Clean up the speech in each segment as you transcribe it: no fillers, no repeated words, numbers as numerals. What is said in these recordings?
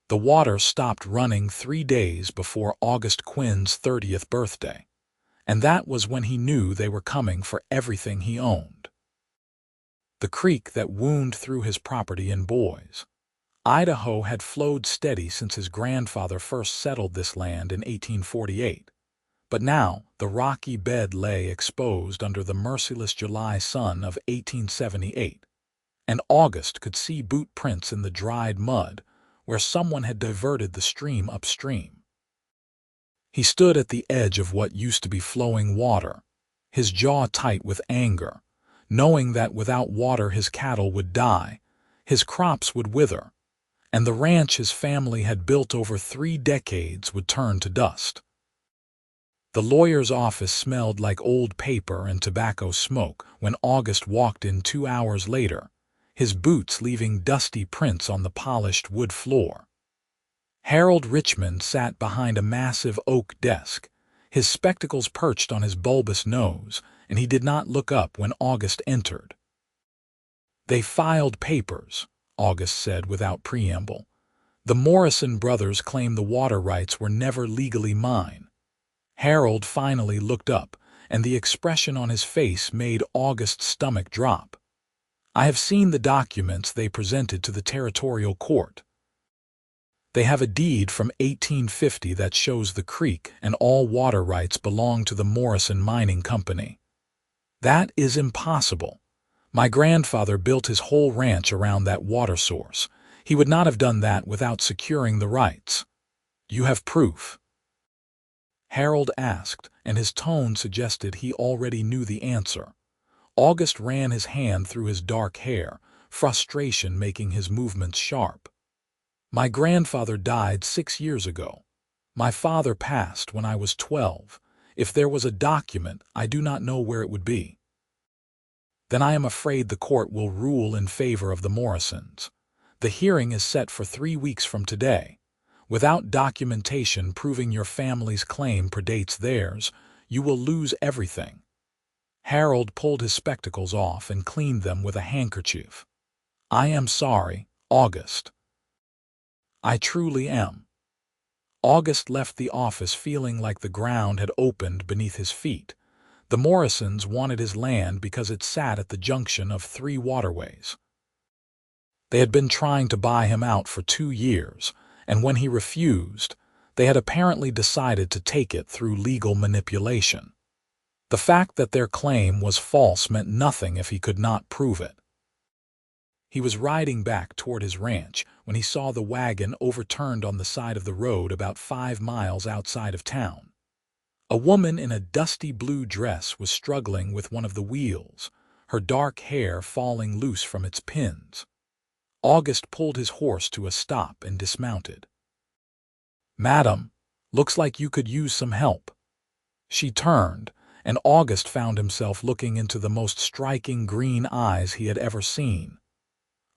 The water stopped running 3 days before August Quinn's 30th birthday, and that was when he knew they were coming for everything he owned. The creek that wound through his property in Boise, Idaho, had flowed steady since his grandfather first settled this land in 1848, but now the rocky bed lay exposed under the merciless July sun of 1878, and August could see boot prints in the dried mud where someone had diverted the stream upstream. He stood at the edge of what used to be flowing water, his jaw tight with anger, knowing that without water his cattle would die, his crops would wither, and the ranch his family had built over 3 decades would turn to dust. The lawyer's office smelled like old paper and tobacco smoke when August walked in 2 hours later, his boots leaving dusty prints on the polished wood floor. Harold Richmond sat behind a massive oak desk, his spectacles perched on his bulbous nose, and he did not look up when August entered. "They filed papers," August said without preamble. "The Morrison brothers claim the water rights were never legally mine." Harold finally looked up, and the expression on his face made August's stomach drop. "I have seen the documents they presented to the territorial court. They have a deed from 1850 that shows the creek and all water rights belong to the Morrison Mining Company." "That is impossible. My grandfather built his whole ranch around that water source. He would not have done that without securing the rights." "You have proof?" Harold asked, and his tone suggested he already knew the answer. August ran his hand through his dark hair, frustration making his movements sharp. "My grandfather died 6 years ago. My father passed when I was 12. If there was a document, I do not know where it would be." "Then I am afraid the court will rule in favor of the Morrisons. The hearing is set for 3 weeks from today. Without documentation proving your family's claim predates theirs, you will lose everything." Harold pulled his spectacles off and cleaned them with a handkerchief. "I am sorry, August. I truly am." August left the office feeling like the ground had opened beneath his feet. The Morrisons wanted his land because it sat at the junction of 3 waterways. They had been trying to buy him out for 2 years, and when he refused, they had apparently decided to take it through legal manipulation. The fact that their claim was false meant nothing if he could not prove it. He was riding back toward his ranch when he saw the wagon overturned on the side of the road about 5 miles outside of town. A woman in a dusty blue dress was struggling with one of the wheels, her dark hair falling loose from its pins. August pulled his horse to a stop and dismounted. "Madam, looks like you could use some help." She turned, and August found himself looking into the most striking green eyes he had ever seen.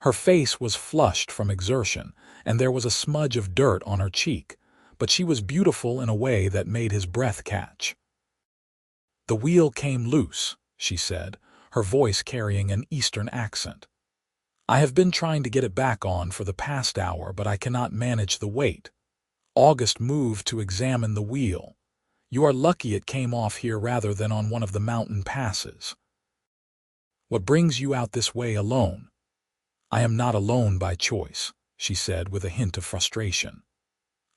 Her face was flushed from exertion, and there was a smudge of dirt on her cheek, but she was beautiful in a way that made his breath catch. "The wheel came loose," she said, her voice carrying an Eastern accent. "I have been trying to get it back on for the past hour, but I cannot manage the weight." August moved to examine the wheel. "You are lucky it came off here rather than on one of the mountain passes. What brings you out this way alone?" "I am not alone by choice," she said with a hint of frustration.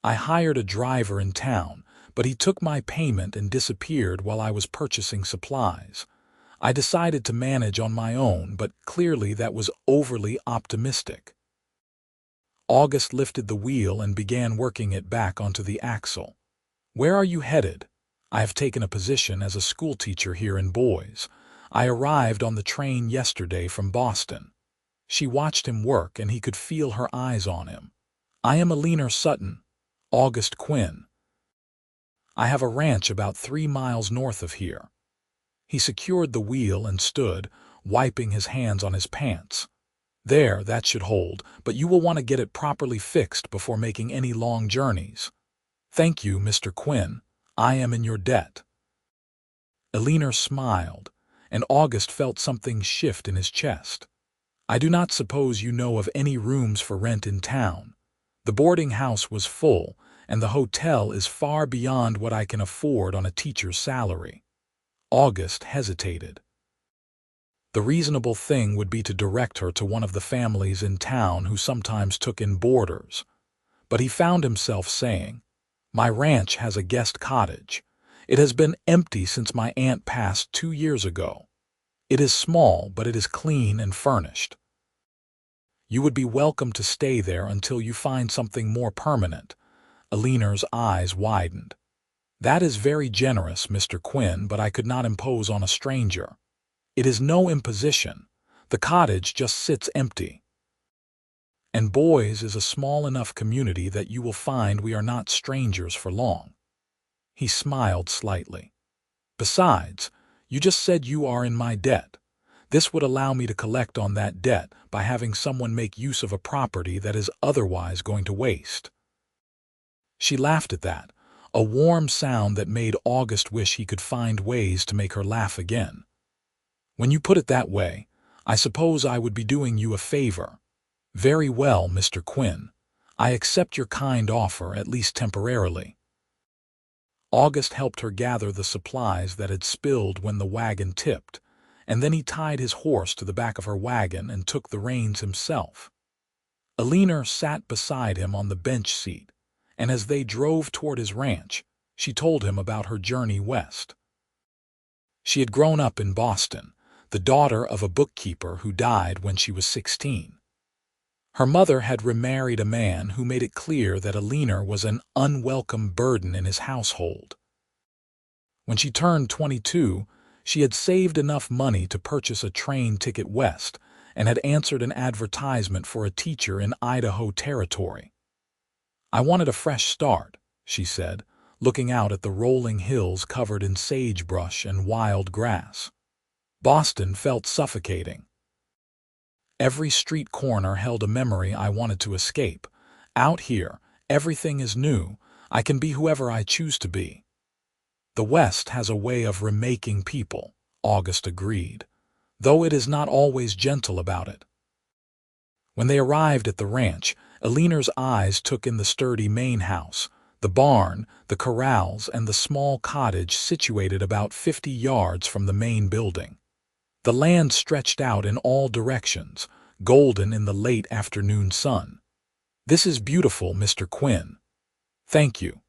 "I hired a driver in town, but he took my payment and disappeared while I was purchasing supplies. I decided to manage on my own, but clearly that was overly optimistic." August lifted the wheel and began working it back onto the axle. "Where are you headed?" "I have taken a position as a schoolteacher here in Boise. I arrived on the train yesterday from Boston." She watched him work, and he could feel her eyes on him. "I am Eleanor Sutton, August Quinn. I have a ranch about 3 miles north of here." He secured the wheel and stood, wiping his hands on his pants. "There, that should hold, but you will want to get it properly fixed before making any long journeys." "Thank you, Mr. Quinn. I am in your debt." Eleanor smiled, and August felt something shift in his chest. "I do not suppose you know of any rooms for rent in town. The boarding house was full, and the hotel is far beyond what I can afford on a teacher's salary. August hesitated. The reasonable thing would be to direct her to one of the families in town who sometimes took in boarders. But he found himself saying, "My ranch has a guest cottage. It has been empty since my aunt passed 2 years ago. It is small, but it is clean and furnished. You would be welcome to stay there until you find something more permanent." Eleanor's eyes widened. "That is very generous, Mr. Quinn, but I could not impose on a stranger." "It is no imposition. The cottage just sits empty. And Boys is a small enough community that you will find we are not strangers for long." He smiled slightly. "Besides, you just said you are in my debt. This would allow me to collect on that debt by having someone make use of a property that is otherwise going to waste." She laughed at that, a warm sound that made August wish he could find ways to make her laugh again. "When you put it that way, I suppose I would be doing you a favor." "Very well, Mr. Quinn. I accept your kind offer, at least temporarily." August helped her gather the supplies that had spilled when the wagon tipped, and then he tied his horse to the back of her wagon and took the reins himself. Eleanor sat beside him on the bench seat, and as they drove toward his ranch, she told him about her journey west. She had grown up in Boston, the daughter of a bookkeeper who died when she was 16. Her mother had remarried a man who made it clear that Eleanor was an unwelcome burden in his household. When she turned 22, she had saved enough money to purchase a train ticket west and had answered an advertisement for a teacher in Idaho territory. "I wanted a fresh start," she said, looking out at the rolling hills covered in sagebrush and wild grass. Boston felt suffocating. Every street corner held a memory I wanted to escape. Out here, everything is new. I can be whoever I choose to be. "The West has a way of remaking people," August agreed, "though it is not always gentle about it." When they arrived at the ranch, Eleanor's eyes took in the sturdy main house, the barn, the corrals, and the small cottage situated about 50 yards from the main building. The land stretched out in all directions, golden in the late afternoon sun. "This is beautiful, Mr. Quinn." "Thank you.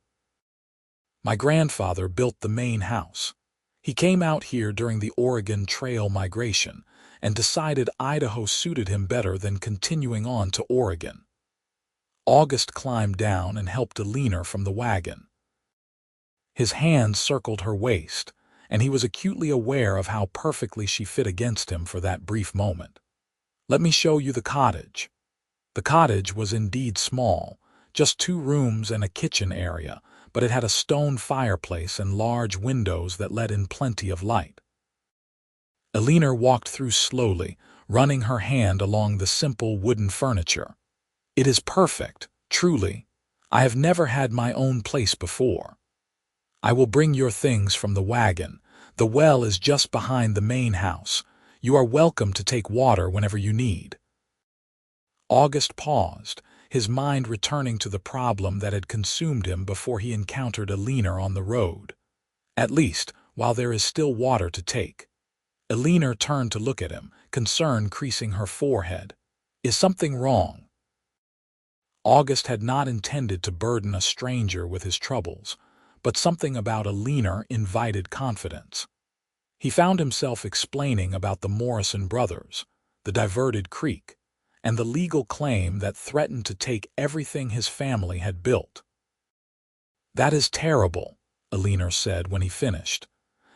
My grandfather built the main house. He came out here during the Oregon Trail migration and decided Idaho suited him better than continuing on to Oregon." August climbed down and helped Eleanor from the wagon. His hands circled her waist, and he was acutely aware of how perfectly she fit against him for that brief moment. "Let me show you the cottage." The cottage was indeed small, just 2 rooms and a kitchen area, but it had a stone fireplace and large windows that let in plenty of light. Eleanor walked through slowly, running her hand along the simple wooden furniture. "It is perfect, truly. I have never had my own place before. I will bring your things from the wagon. The well is just behind the main house. You are welcome to take water whenever you need." August paused, his mind returning to the problem that had consumed him before he encountered Eleanor on the road. "At least, while there is still water to take." Eleanor turned to look at him, concern creasing her forehead. "Is something wrong?" August had not intended to burden a stranger with his troubles, but something about Eleanor invited confidence. He found himself explaining about the Morrison brothers, the diverted creek, and the legal claim that threatened to take everything his family had built. "That is terrible," Eleanor said when he finished,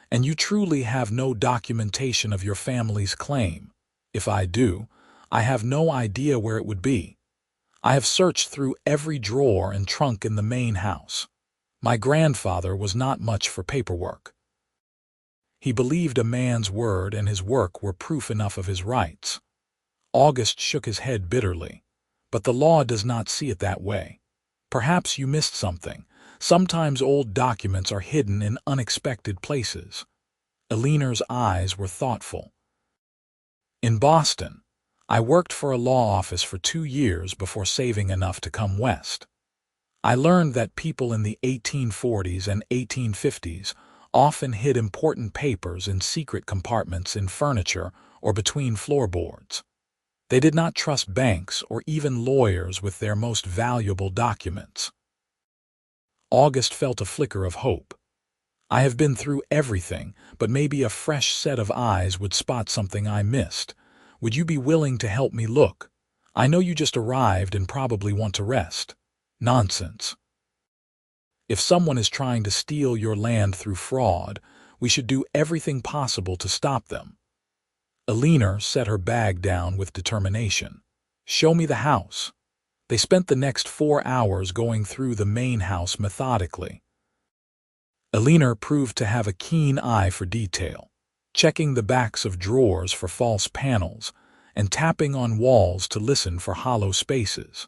"and you truly have no documentation of your family's claim. If I do, I have no idea where it would be. I have searched through every drawer and trunk in the main house. My grandfather was not much for paperwork. He believed a man's word and his work were proof enough of his rights." August shook his head bitterly. "But the law does not see it that way. Perhaps you missed something. Sometimes old documents are hidden in unexpected places." Eleanor's eyes were thoughtful. "In Boston, I worked for a law office for 2 years before saving enough to come west. I learned that people in the 1840s and 1850s often hid important papers in secret compartments in furniture or between floorboards. They did not trust banks or even lawyers with their most valuable documents. August felt a flicker of hope. I have been through everything, but maybe a fresh set of eyes would spot something I missed. Would you be willing to help me look? I know you just arrived and probably want to rest. Nonsense. If someone is trying to steal your land through fraud, we should do everything possible to stop them. Eleanor set her bag down with determination. Show me the house. They spent the next 4 hours going through the main house methodically. Eleanor proved to have a keen eye for detail, checking the backs of drawers for false panels and tapping on walls to listen for hollow spaces.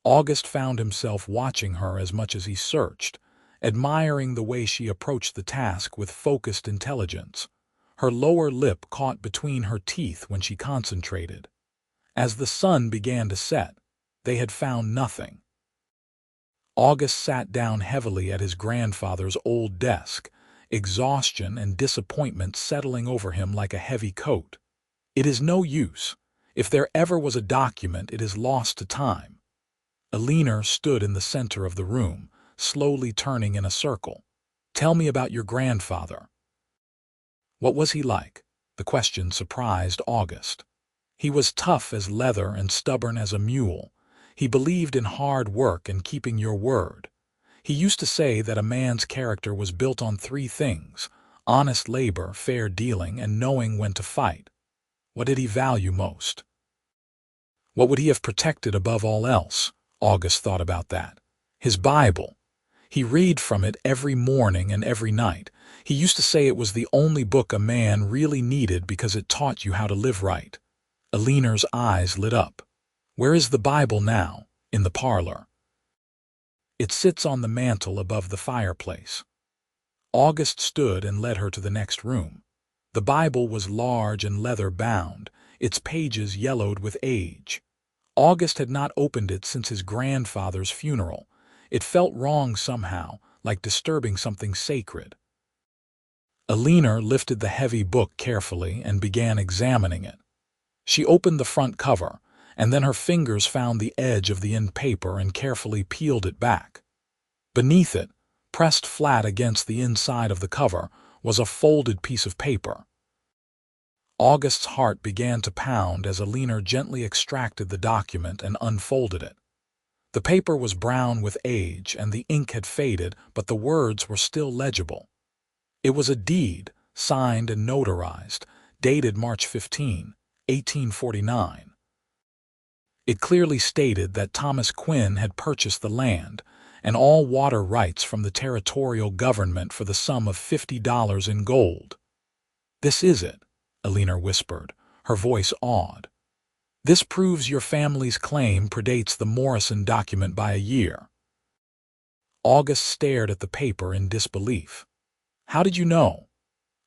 August found himself watching her as much as he searched, admiring the way she approached the task with focused intelligence. Her lower lip caught between her teeth when she concentrated. As the sun began to set, they had found nothing. August sat down heavily at his grandfather's old desk, exhaustion and disappointment settling over him like a heavy coat. It is no use. If there ever was a document, it is lost to time. Eleanor stood in the center of the room, slowly turning in a circle. Tell me about your grandfather. What was he like? The question surprised August. He was tough as leather and stubborn as a mule. He believed in hard work and keeping your word. He used to say that a man's character was built on 3 things: honest labor, fair dealing, and knowing when to fight. What did he value most? What would he have protected above all else? August thought about that. His Bible. He read from it every morning and every night. He used to say it was the only book a man really needed because it taught you how to live right. Eleanor's eyes lit up. Where is the Bible now? In the parlor. It sits on the mantel above the fireplace. August stood and led her to the next room. The Bible was large and leather-bound, its pages yellowed with age. August had not opened it since his grandfather's funeral. It felt wrong somehow, like disturbing something sacred. Eleanor lifted the heavy book carefully and began examining it. She opened the front cover, and then her fingers found the edge of the end paper and carefully peeled it back. Beneath it, pressed flat against the inside of the cover, was a folded piece of paper. August's heart began to pound as Eleanor gently extracted the document and unfolded it. The paper was brown with age and the ink had faded, but the words were still legible. It was a deed, signed and notarized, dated March 15, 1849. It clearly stated that Thomas Quinn had purchased the land and all water rights from the territorial government for the sum of $50 in gold. "This is it," Eleanor whispered, her voice awed. "This proves your family's claim predates the Morrison document by a year." August stared at the paper in disbelief. "How did you know?"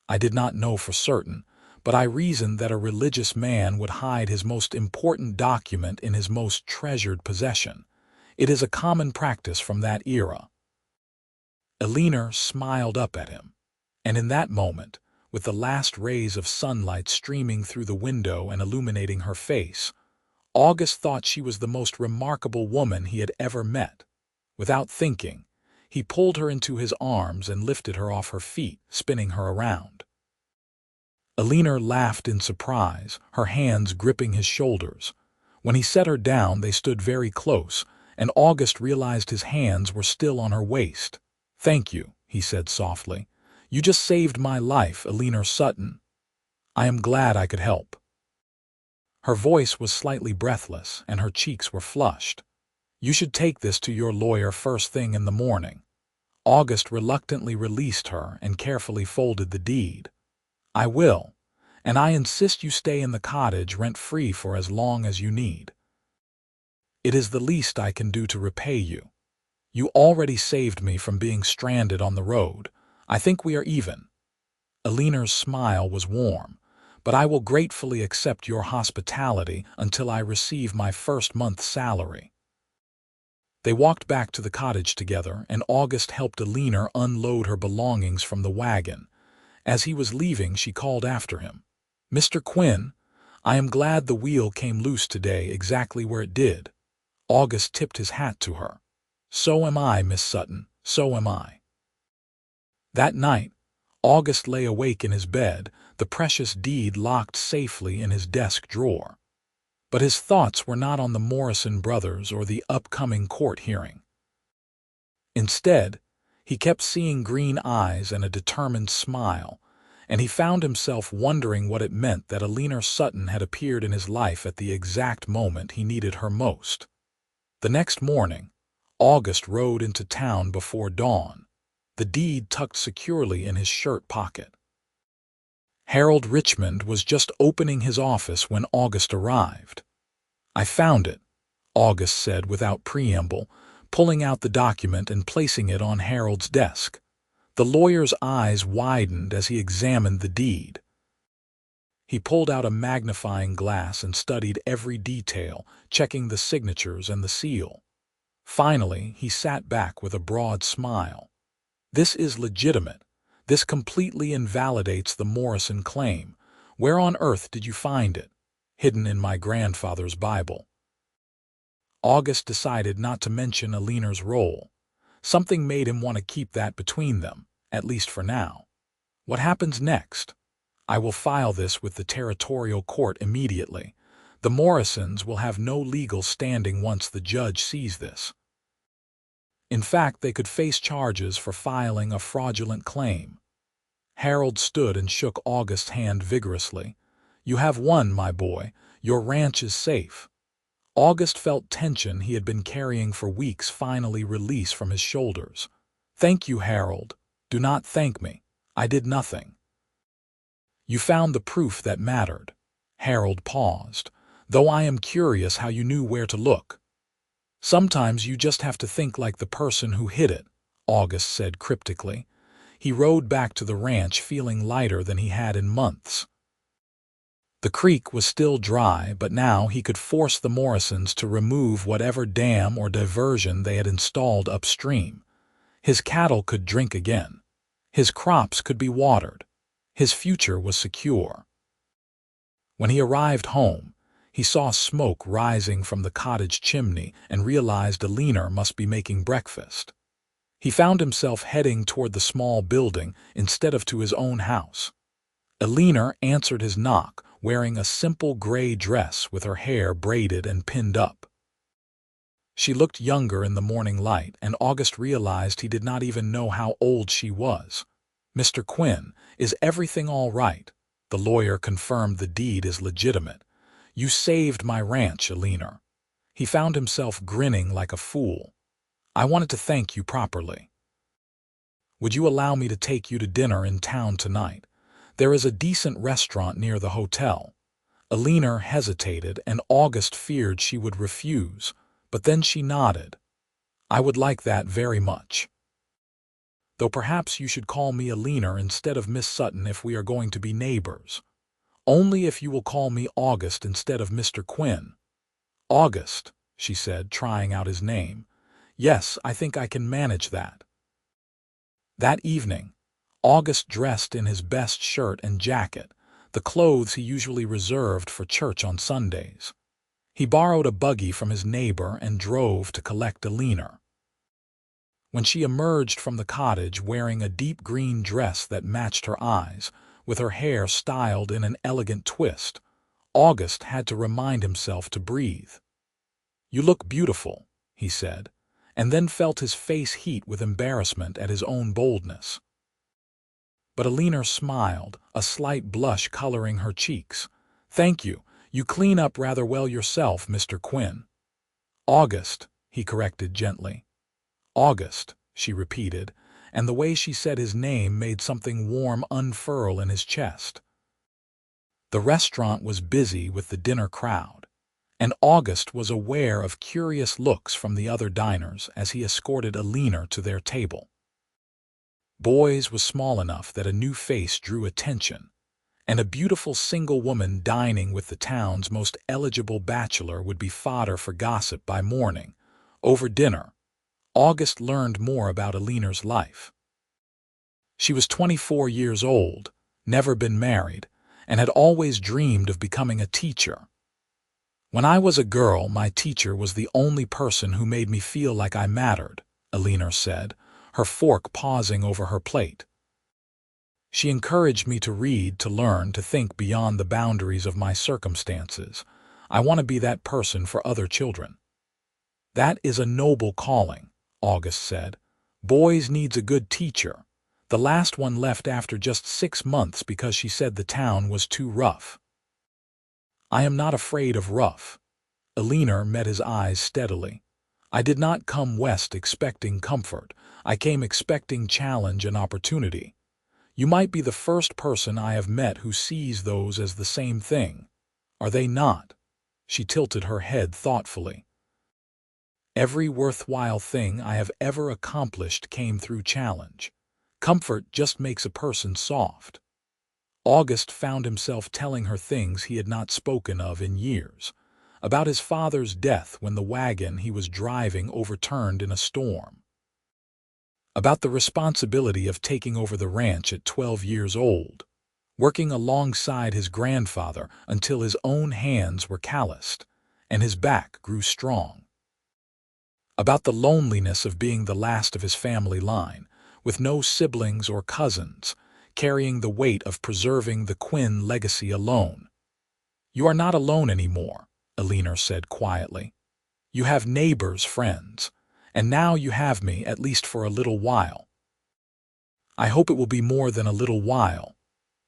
"I did not know for certain, but I reasoned that a religious man would hide his most important document in his most treasured possession. It is a common practice from that era." Eleanor smiled up at him, and in that moment, with the last rays of sunlight streaming through the window and illuminating her face, August thought she was the most remarkable woman he had ever met. Without thinking, he pulled her into his arms and lifted her off her feet, spinning her around. Eleanor laughed in surprise, her hands gripping his shoulders. When he set her down, they stood very close, and August realized his hands were still on her waist. "Thank you," he said softly. "You just saved my life, Eleanor Sutton. I am glad I could help." Her voice was slightly breathless, and her cheeks were flushed. "You should take this to your lawyer first thing in the morning." August reluctantly released her and carefully folded the deed. "I will, and I insist you stay in the cottage rent-free for as long as you need. It is the least I can do to repay you. You already saved me from being stranded on the road. I think we are even." Eleanor's smile was warm, but I will gratefully accept your hospitality until I receive my first month's salary." They walked back to the cottage together, and August helped Eleanor unload her belongings from the wagon. As he was leaving, she called after him, "Mr. Quinn, I am glad the wheel came loose today exactly where it did." August tipped his hat to her. "So am I, Miss Sutton, so am I." That night, August lay awake in his bed, the precious deed locked safely in his desk drawer. But his thoughts were not on the Morrison brothers or the upcoming court hearing. Instead, he kept seeing green eyes and a determined smile, and he found himself wondering what it meant that Eleanor Sutton had appeared in his life at the exact moment he needed her most. The next morning, August rode into town before dawn, the deed tucked securely in his shirt pocket. Harold Richmond was just opening his office when August arrived. "I found it," August said without preamble, pulling out the document and placing it on Harold's desk. The lawyer's eyes widened as he examined the deed. He pulled out a magnifying glass and studied every detail, checking the signatures and the seal. Finally, he sat back with a broad smile. "This is legitimate. This completely invalidates the Morrison claim. Where on earth did you find it?" "Hidden in my grandfather's Bible." August decided not to mention Eleanor's role. Something made him want to keep that between them, at least for now. "What happens next?" "I will file this with the territorial court immediately. The Morrisons will have no legal standing once the judge sees this. In fact, they could face charges for filing a fraudulent claim." Harold stood and shook August's hand vigorously. "You have won, my boy. Your ranch is safe." August felt tension he had been carrying for weeks finally release from his shoulders. "Thank you, Harold. Do not thank me. I did nothing." "You found the proof that mattered." Harold paused. "Though I am curious how you knew where to look." "Sometimes you just have to think like the person who hid it," August said cryptically. He rode back to the ranch feeling lighter than he had in months. The creek was still dry, but now he could force the Morrisons to remove whatever dam or diversion they had installed upstream. His cattle could drink again. His crops could be watered. His future was secure. When he arrived home, he saw smoke rising from the cottage chimney and realized Eleanor must be making breakfast. He found himself heading toward the small building instead of to his own house. Eleanor answered his knock, wearing a simple gray dress with her hair braided and pinned up. She looked younger in the morning light, and August realized he did not even know how old she was. "Mr. Quinn, is everything all right?" The lawyer confirmed the deed is legitimate. "You saved my ranch, Eleanor." He found himself grinning like a fool. "I wanted to thank you properly. Would you allow me to take you to dinner in town tonight? There is a decent restaurant near the hotel." Eleanor hesitated, and August feared she would refuse, but then she nodded. "I would like that very much. Though perhaps you should call me Eleanor instead of Miss Sutton if we are going to be neighbors. Only if you will call me August instead of Mr. Quinn." "August," she said, trying out his name. "Yes, I think I can manage that." That evening, August dressed in his best shirt and jacket, the clothes he usually reserved for church on Sundays. He borrowed a buggy from his neighbor and drove to collect Eleanor. When she emerged from the cottage wearing a deep green dress that matched her eyes, with her hair styled in an elegant twist, August had to remind himself to breathe. "You look beautiful," he said, and then felt his face heat with embarrassment at his own boldness. But Eleanor smiled, a slight blush coloring her cheeks. "Thank you. You clean up rather well yourself, Mr. Quinn." "August," he corrected gently. "August," she repeated, and the way she said his name made something warm unfurl in his chest. The restaurant was busy with the dinner crowd, and August was aware of curious looks from the other diners as he escorted Eleanor to their table. Boys was small enough that a new face drew attention, and a beautiful single woman dining with the town's most eligible bachelor would be fodder for gossip by morning. Over dinner, August learned more about Eleanor's life. She was 24 years old, never been married, and had always dreamed of becoming a teacher. "When I was a girl, my teacher was the only person who made me feel like I mattered," Eleanor said, her fork pausing over her plate. "She encouraged me to read, to learn, to think beyond the boundaries of my circumstances. I want to be that person for other children." "That is a noble calling," August said. "Boys needs a good teacher. The last one left after just 6 months because she said the town was too rough." "I am not afraid of rough." Eleanor met his eyes steadily. "I did not come west expecting comfort. I came expecting challenge and opportunity. You might be the first person I have met who sees those as the same thing. Are they not?" She tilted her head thoughtfully. "Every worthwhile thing I have ever accomplished came through challenge. Comfort just makes a person soft." August found himself telling her things he had not spoken of in years, about his father's death when the wagon he was driving overturned in a storm, about the responsibility of taking over the ranch at 12 years old, working alongside his grandfather until his own hands were calloused and his back grew strong, about the loneliness of being the last of his family line, with no siblings or cousins, carrying the weight of preserving the Quinn legacy alone. "You are not alone anymore," Eleanor said quietly. "You have neighbors, friends, and now you have me, at least for a little while." "I hope it will be more than a little while."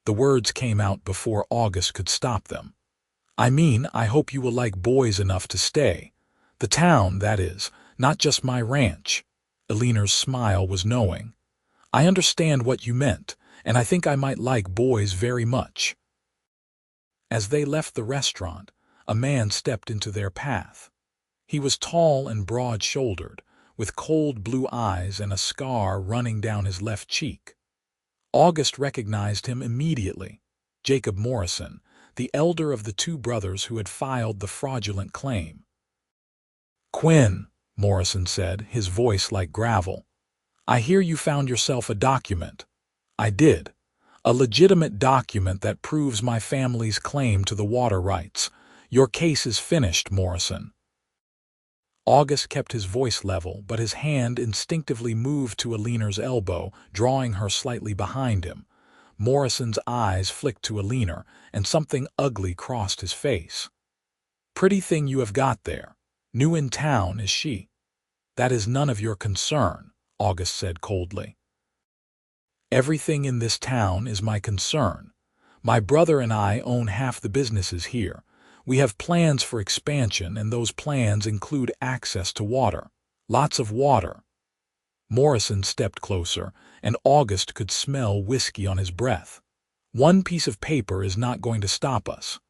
The words came out before August could stop them. "I mean, I hope you will like boys enough to stay. The town, that is, not just my ranch." Eleanor's smile was knowing. "I understand what you meant, and I think I might like boys very much." As they left the restaurant, a man stepped into their path. He was tall and broad-shouldered, with cold blue eyes and a scar running down his left cheek. August recognized him immediately. Jacob Morrison, the elder of the two brothers who had filed the fraudulent claim. "Quinn," Morrison said, his voice like gravel, "I hear you found yourself a document." "I did. A legitimate document that proves my family's claim to the water rights. Your case is finished, Morrison." August kept his voice level, but his hand instinctively moved to Eleanor's elbow, drawing her slightly behind him. Morrison's eyes flicked to Eleanor, and something ugly crossed his face. "Pretty thing you have got there. New in town, is she?" "That is none of your concern," August said coldly. "Everything in this town is my concern. My brother and I own half the businesses here. We have plans for expansion, and those plans include access to water. Lots of water." Morrison stepped closer, and August could smell whiskey on his breath. "One piece of paper is not going to stop us."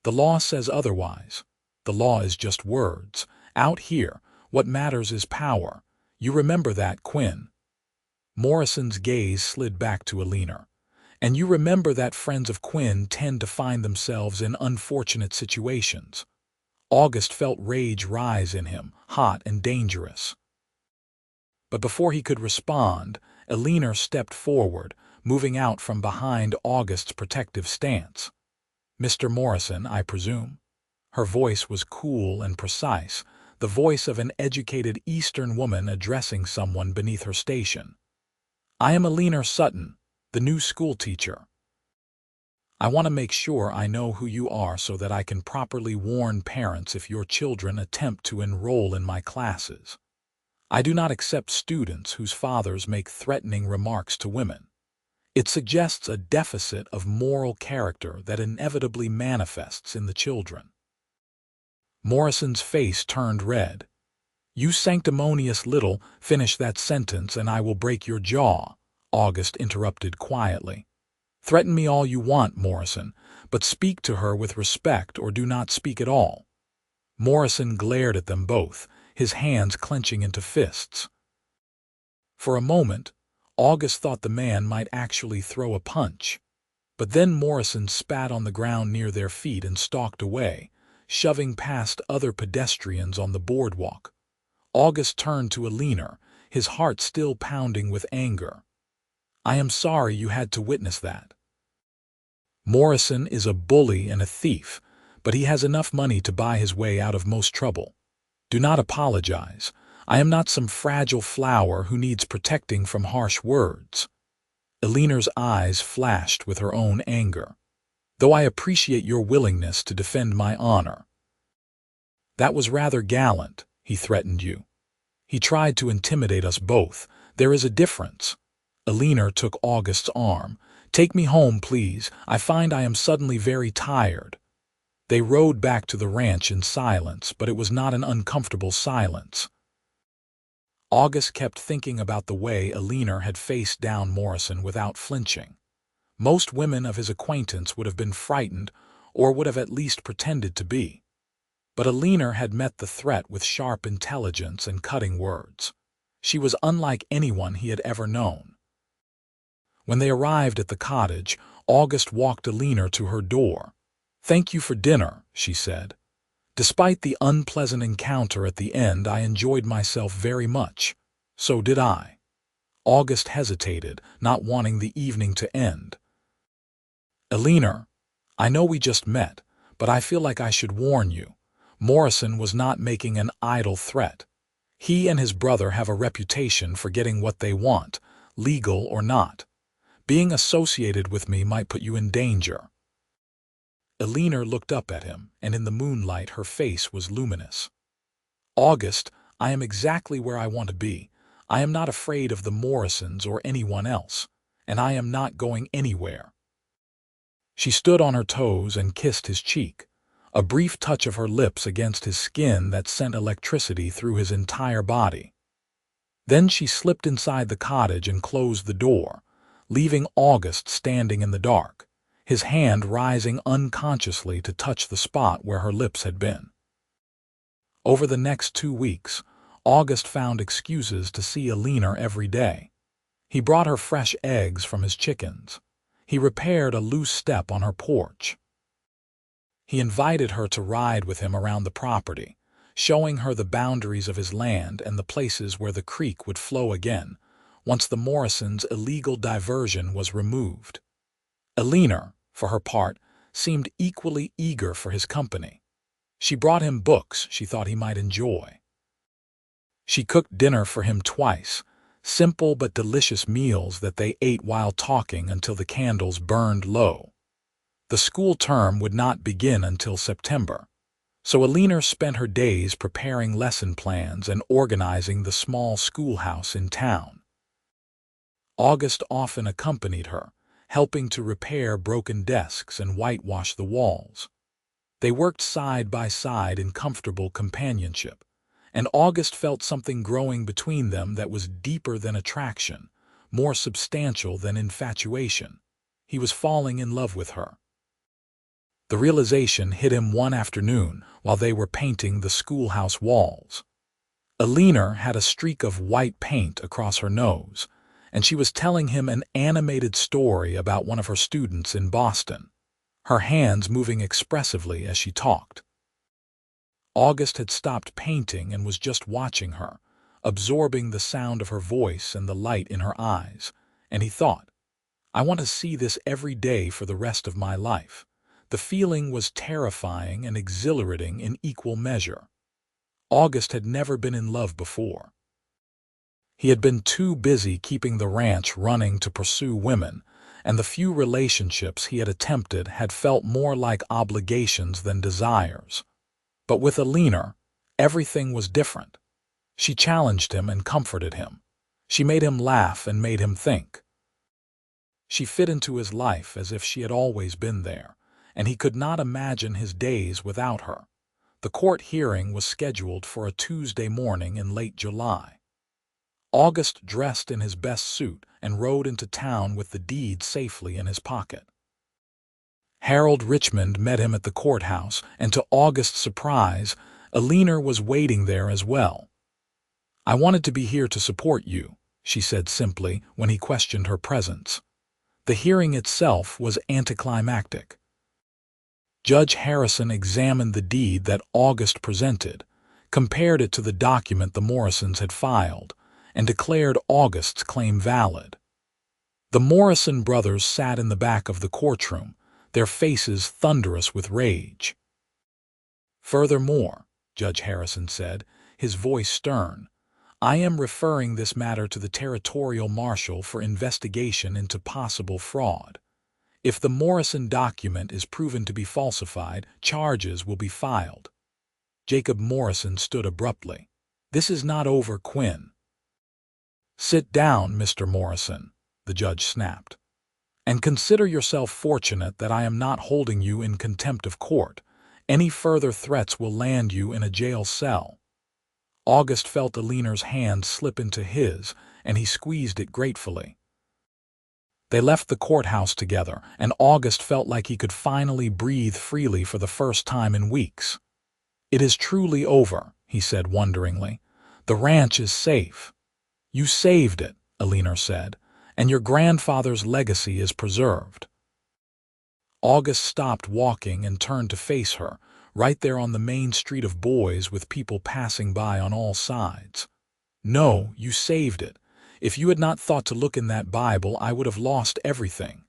"The law says otherwise. The law is just words. Out here, what matters is power. You remember that, Quinn." Morrison's gaze slid back to Eleanor. "And you remember that friends of Quinn tend to find themselves in unfortunate situations." August felt rage rise in him, hot and dangerous. But before he could respond, Eleanor stepped forward, moving out from behind August's protective stance. "Mr. Morrison, I presume?" Her voice was cool and precise, the voice of an educated Eastern woman addressing someone beneath her station. "I am Eleanor Sutton, the new schoolteacher. I want to make sure I know who you are so that I can properly warn parents if your children attempt to enroll in my classes. I do not accept students whose fathers make threatening remarks to women. It suggests a deficit of moral character that inevitably manifests in the children." Morrison's face turned red. "You sanctimonious little, finish that sentence and I will break your jaw," August interrupted quietly. "Threaten me all you want, Morrison, but speak to her with respect or do not speak at all." Morrison glared at them both, his hands clenching into fists. For a moment, August thought the man might actually throw a punch. But then Morrison spat on the ground near their feet and stalked away, shoving past other pedestrians on the boardwalk. August turned to Eleanor, his heart still pounding with anger. "I am sorry you had to witness that. Morrison is a bully and a thief, but he has enough money to buy his way out of most trouble. Do not apologize. I am not some fragile flower who needs protecting from harsh words." Eleanor's eyes flashed with her own anger. "Though I appreciate your willingness to defend my honor." "That was rather gallant. He threatened you. He tried to intimidate us both. There is a difference." Eleanor took August's arm. "Take me home, please. I find I am suddenly very tired." They rode back to the ranch in silence, but it was not an uncomfortable silence. August kept thinking about the way Eleanor had faced down Morrison without flinching. Most women of his acquaintance would have been frightened, or would have at least pretended to be. But Eleanor had met the threat with sharp intelligence and cutting words. She was unlike anyone he had ever known. When they arrived at the cottage, August walked Eleanor to her door. "Thank you for dinner," she said. "Despite the unpleasant encounter at the end, I enjoyed myself very much." "So did I." August hesitated, not wanting the evening to end. "Eleanor, I know we just met, but I feel like I should warn you. Morrison was not making an idle threat. He and his brother have a reputation for getting what they want, legal or not. Being associated with me might put you in danger." Eleanor looked up at him, and in the moonlight her face was luminous. "August, I am exactly where I want to be. I am not afraid of the Morrisons or anyone else, and I am not going anywhere." She stood on her toes and kissed his cheek, a brief touch of her lips against his skin that sent electricity through his entire body. Then she slipped inside the cottage and closed the door, leaving August standing in the dark, his hand rising unconsciously to touch the spot where her lips had been. Over the next 2 weeks, August found excuses to see Eleanor every day. He brought her fresh eggs from his chickens. He repaired a loose step on her porch. He invited her to ride with him around the property, showing her the boundaries of his land and the places where the creek would flow again, once the Morrisons' illegal diversion was removed. Eleanor, for her part, seemed equally eager for his company. She brought him books she thought he might enjoy. She cooked dinner for him twice, simple but delicious meals that they ate while talking until the candles burned low. The school term would not begin until September, so Eleanor spent her days preparing lesson plans and organizing the small schoolhouse in town. August often accompanied her, helping to repair broken desks and whitewash the walls. They worked side by side in comfortable companionship, and August felt something growing between them that was deeper than attraction, more substantial than infatuation. He was falling in love with her. The realization hit him one afternoon while they were painting the schoolhouse walls. Eleanor had a streak of white paint across her nose, and she was telling him an animated story about one of her students in Boston, her hands moving expressively as she talked. August had stopped painting and was just watching her, absorbing the sound of her voice and the light in her eyes, and he thought, "I want to see this every day for the rest of my life." The feeling was terrifying and exhilarating in equal measure. August had never been in love before. He had been too busy keeping the ranch running to pursue women, and the few relationships he had attempted had felt more like obligations than desires. But with Eleanor, everything was different. She challenged him and comforted him. She made him laugh and made him think. She fit into his life as if she had always been there, and he could not imagine his days without her. The court hearing was scheduled for a Tuesday morning in late July. August dressed in his best suit and rode into town with the deed safely in his pocket. Harold Richmond met him at the courthouse, and to August's surprise, Eleanor was waiting there as well. "I wanted to be here to support you," she said simply when he questioned her presence. The hearing itself was anticlimactic. Judge Harrison examined the deed that August presented, compared it to the document the Morrisons had filed, and declared August's claim valid. The Morrison brothers sat in the back of the courtroom, their faces thunderous with rage. "Furthermore," Judge Harrison said, his voice stern, "I am referring this matter to the territorial marshal for investigation into possible fraud. If the Morrison document is proven to be falsified, charges will be filed." Jacob Morrison stood abruptly. "This is not over, Quinn." "Sit down, Mr. Morrison," the judge snapped, "and consider yourself fortunate that I am not holding you in contempt of court. Any further threats will land you in a jail cell." August felt Eleanor's hand slip into his, and he squeezed it gratefully. They left the courthouse together, and August felt like he could finally breathe freely for the first time in weeks. "It is truly over," he said wonderingly. "The ranch is safe." "You saved it," Eleanor said, "and your grandfather's legacy is preserved." August stopped walking and turned to face her, right there on the main street of Boys with people passing by on all sides. "No, you saved it. If you had not thought to look in that Bible, I would have lost everything."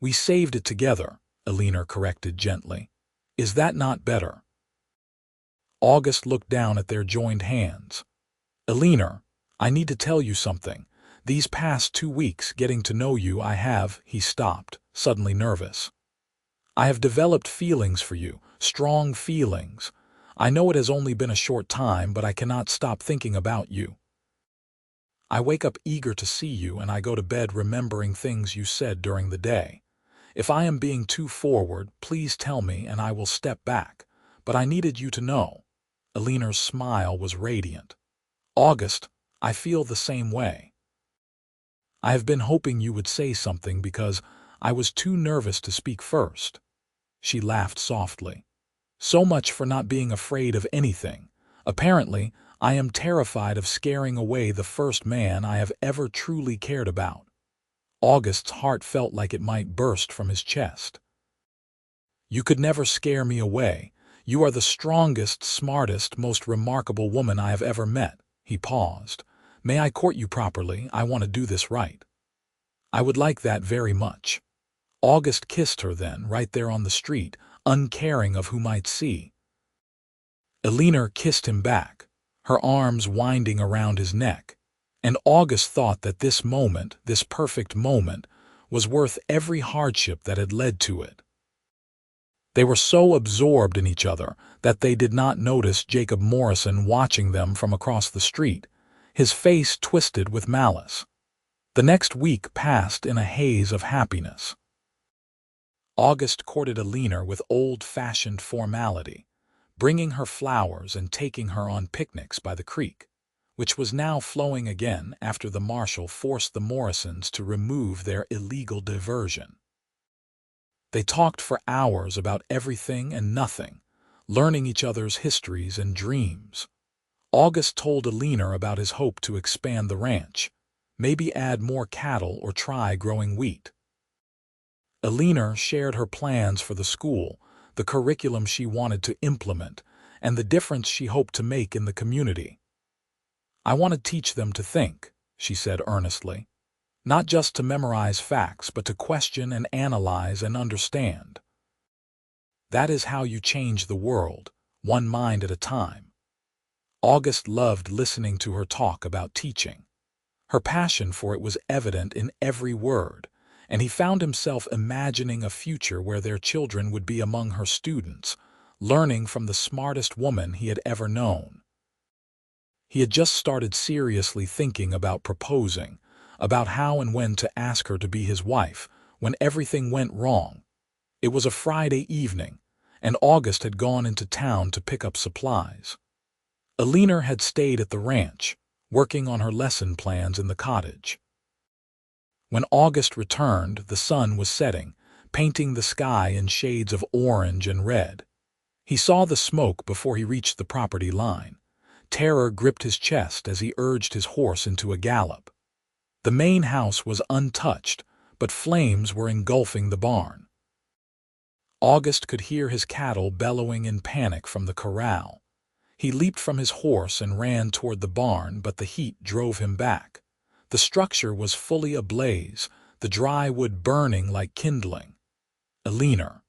"We saved it together," Eleanor corrected gently. "Is that not better?" August looked down at their joined hands. "Eleanor, I need to tell you something. These past 2 weeks getting to know you, he stopped, suddenly nervous. "I have developed feelings for you, strong feelings. I know it has only been a short time, but I cannot stop thinking about you. I wake up eager to see you, and I go to bed remembering things you said during the day. If I am being too forward, please tell me and I will step back. But I needed you to know." Eleanor's smile was radiant. "August, I feel the same way. I have been hoping you would say something because I was too nervous to speak first." She laughed softly. "So much for not being afraid of anything. Apparently, I am terrified of scaring away the first man I have ever truly cared about." August's heart felt like it might burst from his chest. "You could never scare me away. You are the strongest, smartest, most remarkable woman I have ever met." He paused. "May I court you properly? I want to do this right." "I would like that very much." August kissed her then, right there on the street, uncaring of who might see. Eleanor kissed him back, her arms winding around his neck, and August thought that this moment, this perfect moment, was worth every hardship that had led to it. They were so absorbed in each other that they did not notice Jacob Morrison watching them from across the street, his face twisted with malice. The next week passed in a haze of happiness. August courted Eleanor with old-fashioned formality, bringing her flowers and taking her on picnics by the creek, which was now flowing again after the marshal forced the Morrisons to remove their illegal diversion. They talked for hours about everything and nothing, learning each other's histories and dreams. August told Eleanor about his hope to expand the ranch, maybe add more cattle or try growing wheat. Eleanor shared her plans for the school, the curriculum she wanted to implement, and the difference she hoped to make in the community. "I want to teach them to think," she said earnestly. "Not just to memorize facts, but to question and analyze and understand. That is how you change the world, one mind at a time." August loved listening to her talk about teaching. Her passion for it was evident in every word, and he found himself imagining a future where their children would be among her students, learning from the smartest woman he had ever known. He had just started seriously thinking about proposing, about how and when to ask her to be his wife, when everything went wrong. It was a Friday evening, and August had gone into town to pick up supplies. Eleanor had stayed at the ranch, working on her lesson plans in the cottage. When August returned, the sun was setting, painting the sky in shades of orange and red. He saw the smoke before he reached the property line. Terror gripped his chest as he urged his horse into a gallop. The main house was untouched, but flames were engulfing the barn. August could hear his cattle bellowing in panic from the corral. He leaped from his horse and ran toward the barn, but the heat drove him back. The structure was fully ablaze, the dry wood burning like kindling. Eleanor.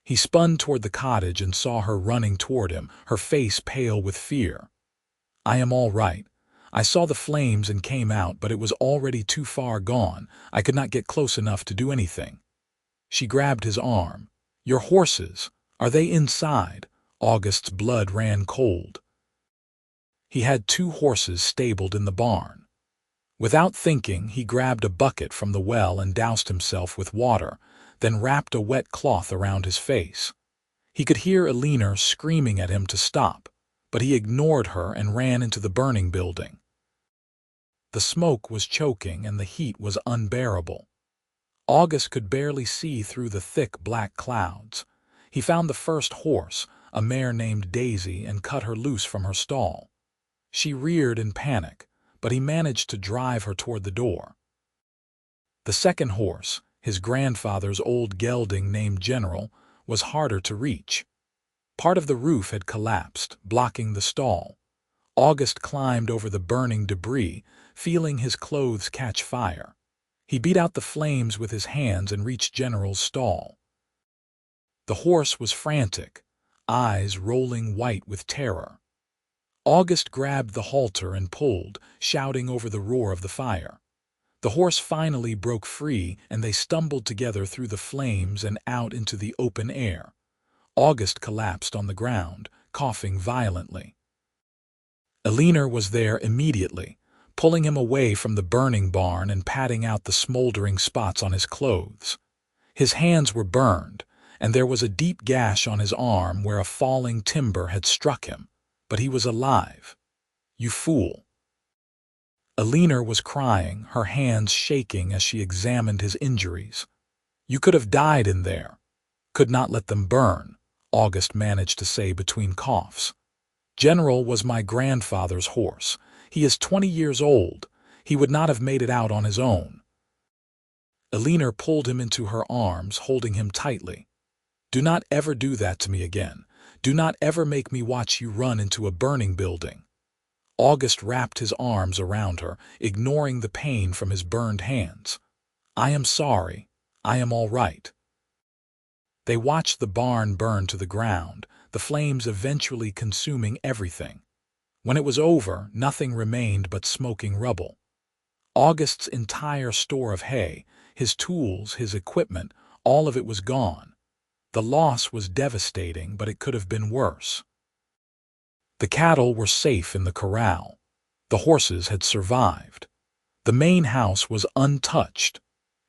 He spun toward the cottage and saw her running toward him, her face pale with fear. "I am all right. I saw the flames and came out, but it was already too far gone. I could not get close enough to do anything." She grabbed his arm. "Your horses, are they inside?" August's blood ran cold. He had 2 horses stabled in the barn. Without thinking, he grabbed a bucket from the well and doused himself with water, then wrapped a wet cloth around his face. He could hear Eleanor screaming at him to stop, but he ignored her and ran into the burning building. The smoke was choking and the heat was unbearable. August could barely see through the thick black clouds. He found the first horse, a mare named Daisy, and cut her loose from her stall. She reared in panic, but he managed to drive her toward the door. The second horse, his grandfather's old gelding named General, was harder to reach. Part of the roof had collapsed, blocking the stall. August climbed over the burning debris, feeling his clothes catch fire. He beat out the flames with his hands and reached General's stall. The horse was frantic, eyes rolling white with terror. August grabbed the halter and pulled, shouting over the roar of the fire. The horse finally broke free, and they stumbled together through the flames and out into the open air. August collapsed on the ground, coughing violently. Eleanor was there immediately, pulling him away from the burning barn and patting out the smoldering spots on his clothes. His hands were burned, and there was a deep gash on his arm where a falling timber had struck him, but he was alive. "You fool." Eleanor was crying, her hands shaking as she examined his injuries. "You could have died in there." "Could not let them burn," August managed to say between coughs. "General was my grandfather's horse. He is 20 years old. He would not have made it out on his own." Eleanor pulled him into her arms, holding him tightly. "Do not ever do that to me again. Do not ever make me watch you run into a burning building." August wrapped his arms around her, ignoring the pain from his burned hands. "I am sorry. I am all right." They watched the barn burn to the ground, the flames eventually consuming everything. When it was over, nothing remained but smoking rubble. August's entire store of hay, his tools, his equipment, all of it was gone. The loss was devastating, but it could have been worse. The cattle were safe in the corral. The horses had survived. The main house was untouched.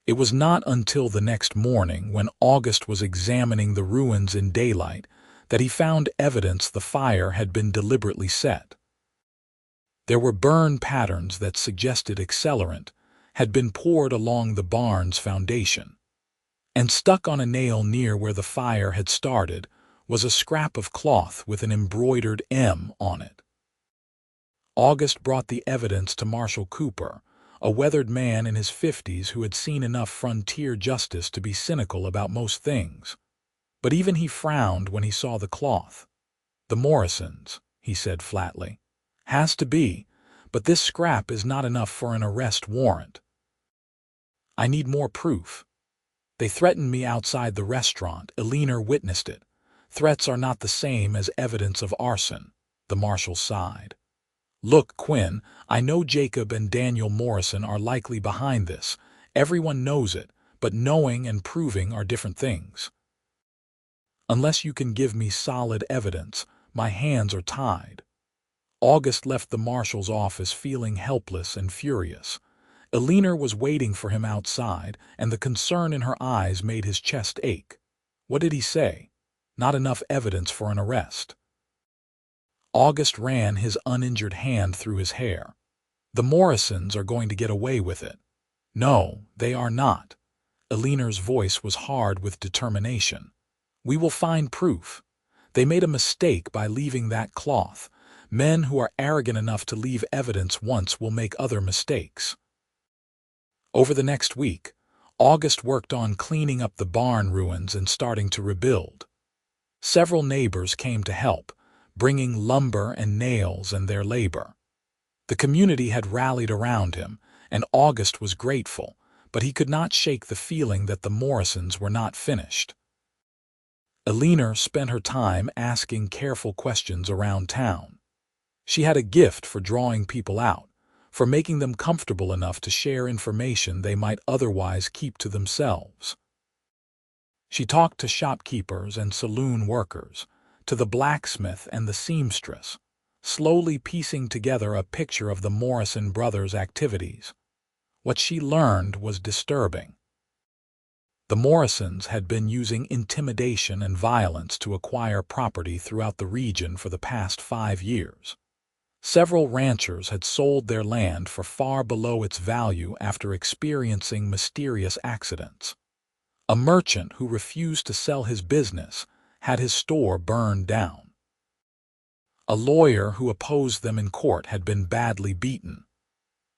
It was not until the next morning, when August was examining the ruins in daylight, that he found evidence the fire had been deliberately set. There were burn patterns that suggested accelerant had been poured along the barn's foundation. And stuck on a nail near where the fire had started was a scrap of cloth with an embroidered M on it. August brought the evidence to Marshal Cooper, a weathered man in his 50s who had seen enough frontier justice to be cynical about most things. But even he frowned when he saw the cloth. "The Morrisons," he said flatly. "Has to be, but this scrap is not enough for an arrest warrant. I need more proof. They threatened me outside the restaurant. Eleanor witnessed it. Threats are not the same as evidence of arson," the marshal sighed. "Look, Quinn, I know Jacob and Daniel Morrison are likely behind this. Everyone knows it, but knowing and proving are different things. Unless you can give me solid evidence, my hands are tied." August left the marshal's office feeling helpless and furious. Eleanor was waiting for him outside, and the concern in her eyes made his chest ache. What did he say? Not enough evidence for an arrest. August ran his uninjured hand through his hair. "The Morrisons are going to get away with it." "No, they are not." Eleanor's voice was hard with determination. "We will find proof. They made a mistake by leaving that cloth. Men who are arrogant enough to leave evidence once will make other mistakes." Over the next week, August worked on cleaning up the barn ruins and starting to rebuild. Several neighbors came to help, bringing lumber and nails and their labor. The community had rallied around him, and August was grateful, but he could not shake the feeling that the Morrisons were not finished. Eleanor spent her time asking careful questions around town. She had a gift for drawing people out, for making them comfortable enough to share information they might otherwise keep to themselves. She talked to shopkeepers and saloon workers, to the blacksmith and the seamstress, slowly piecing together a picture of the Morrison brothers' activities. What she learned was disturbing. The Morrisons had been using intimidation and violence to acquire property throughout the region for the past 5 years. Several ranchers had sold their land for far below its value after experiencing mysterious accidents. A merchant who refused to sell his business had his store burned down. A lawyer who opposed them in court had been badly beaten.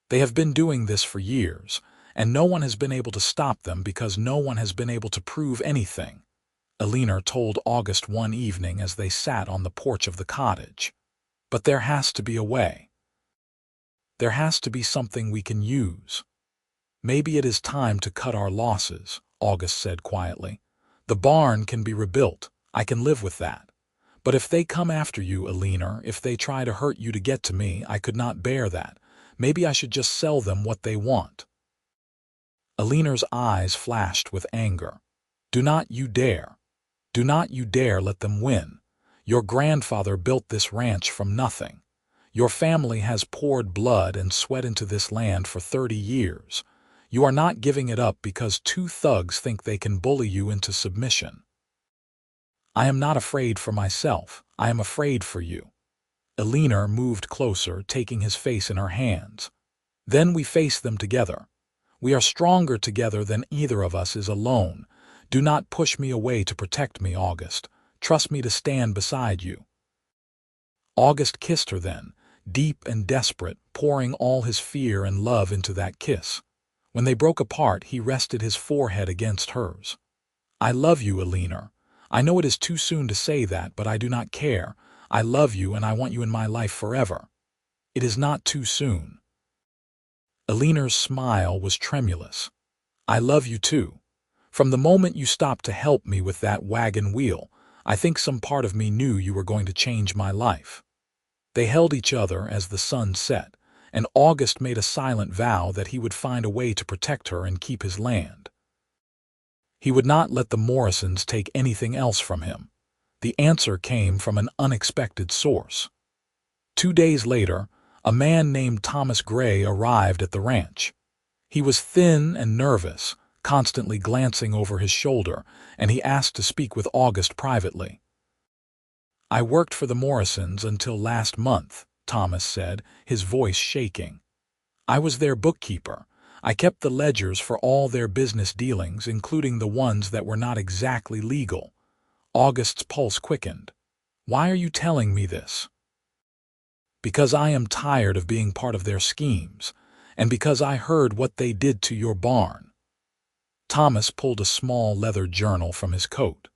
They have been doing this for years, and no one has been able to stop them because no one has been able to prove anything, Eleanor told August one evening as they sat on the porch of the cottage. But there has to be a way. There has to be something we can use. Maybe it is time to cut our losses, August said quietly. The barn can be rebuilt. I can live with that. But if they come after you, Eleanor, if they try to hurt you to get to me, I could not bear that. Maybe I should just sell them what they want. Eleanor's eyes flashed with anger. Do not you dare. Do not you dare let them win. Your grandfather built this ranch from nothing. Your family has poured blood and sweat into this land for 30 years. You are not giving it up because 2 thugs think they can bully you into submission. I am not afraid for myself. I am afraid for you. Eleanor moved closer, taking his face in her hands. Then we face them together. We are stronger together than either of us is alone. Do not push me away to protect me, August. Trust me to stand beside you. August kissed her then, deep and desperate, pouring all his fear and love into that kiss. When they broke apart, he rested his forehead against hers. I love you, Eleanor. I know it is too soon to say that, but I do not care. I love you and I want you in my life forever. It is not too soon. Eleanor's smile was tremulous. I love you too. From the moment you stopped to help me with that wagon wheel, I think some part of me knew you were going to change my life. They held each other as the sun set, and August made a silent vow that he would find a way to protect her and keep his land. He would not let the Morrisons take anything else from him. The answer came from an unexpected source. 2 days later, a man named Thomas Gray arrived at the ranch. He was thin and nervous, constantly glancing over his shoulder, and he asked to speak with August privately. I worked for the Morrisons until last month, Thomas said, his voice shaking. I was their bookkeeper. I kept the ledgers for all their business dealings, including the ones that were not exactly legal. August's pulse quickened. Why are you telling me this? Because I am tired of being part of their schemes, and because I heard what they did to your barn. Thomas pulled a small leather journal from his coat.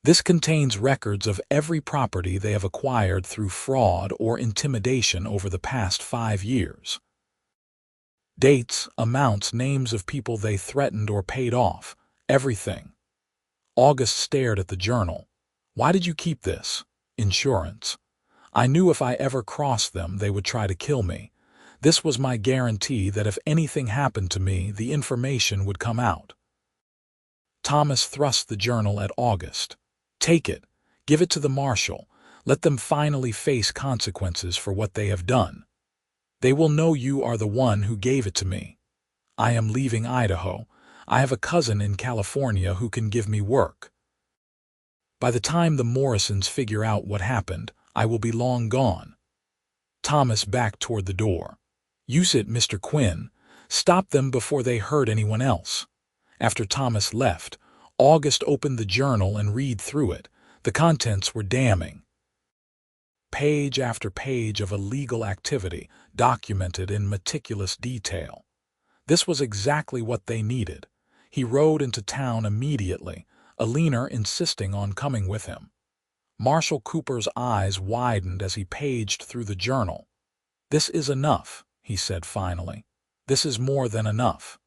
This contains records of every property they have acquired through fraud or intimidation over the past 5 years. Dates, amounts, names of people they threatened or paid off, everything. August stared at the journal. Why did you keep this? Insurance. I knew if I ever crossed them, they would try to kill me. This was my guarantee that if anything happened to me, the information would come out. Thomas thrust the journal at August. Take it. Give it to the marshal. Let them finally face consequences for what they have done. They will know you are the one who gave it to me. I am leaving Idaho. I have a cousin in California who can give me work. By the time the Morrisons figure out what happened, I will be long gone. Thomas backed toward the door. Use it, Mr. Quinn. Stop them before they hurt anyone else. After Thomas left, August opened the journal and read through it. The contents were damning. Page after page of illegal activity, documented in meticulous detail. This was exactly what they needed. He rode into town immediately, Eleanor insisting on coming with him. Marshal Cooper's eyes widened as he paged through the journal. "This is enough," he said finally. "This is more than enough.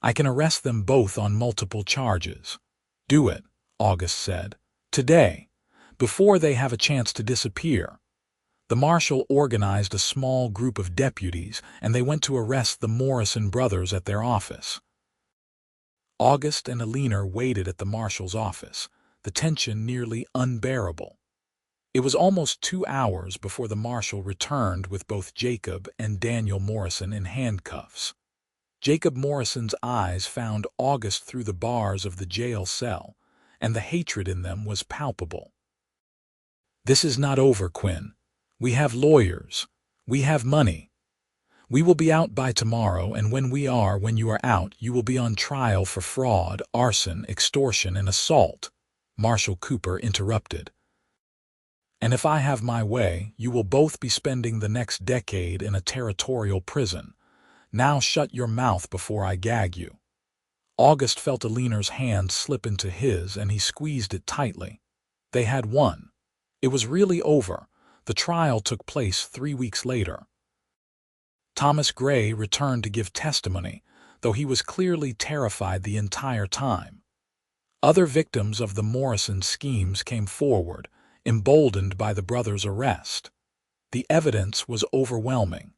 I can arrest them both on multiple charges." "Do it," August said. "Today, before they have a chance to disappear." The marshal organized a small group of deputies, and they went to arrest the Morrison brothers at their office. August and Eleanor waited at the marshal's office, the tension nearly unbearable. It was almost 2 hours before the marshal returned with both Jacob and Daniel Morrison in handcuffs. Jacob Morrison's eyes found August through the bars of the jail cell, and the hatred in them was palpable. "This is not over, Quinn. We have lawyers. We have money. We will be out by tomorrow, and when you are out, you will be on trial for fraud, arson, extortion, and assault," Marshal Cooper interrupted. "And if I have my way, you will both be spending the next decade in a territorial prison. Now shut your mouth before I gag you." August felt Eleanor's hand slip into his, and he squeezed it tightly. They had won. It was really over. The trial took place 3 weeks later. Thomas Gray returned to give testimony, though he was clearly terrified the entire time. Other victims of the Morrison schemes came forward, emboldened by the brothers' arrest. The evidence was overwhelming.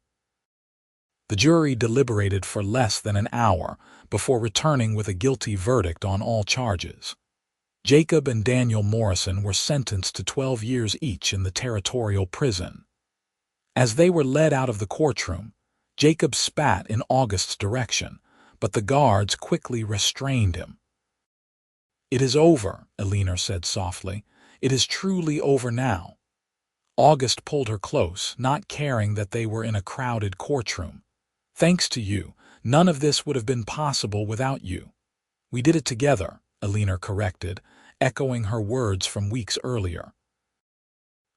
The jury deliberated for less than an hour before returning with a guilty verdict on all charges. Jacob and Daniel Morrison were sentenced to 12 years each in the territorial prison. As they were led out of the courtroom, Jacob spat in August's direction, but the guards quickly restrained him. "It is over," Eleanor said softly. "It is truly over now." August pulled her close, not caring that they were in a crowded courtroom. "Thanks to you, none of this would have been possible without you." "We did it together," Eleanor corrected, echoing her words from weeks earlier.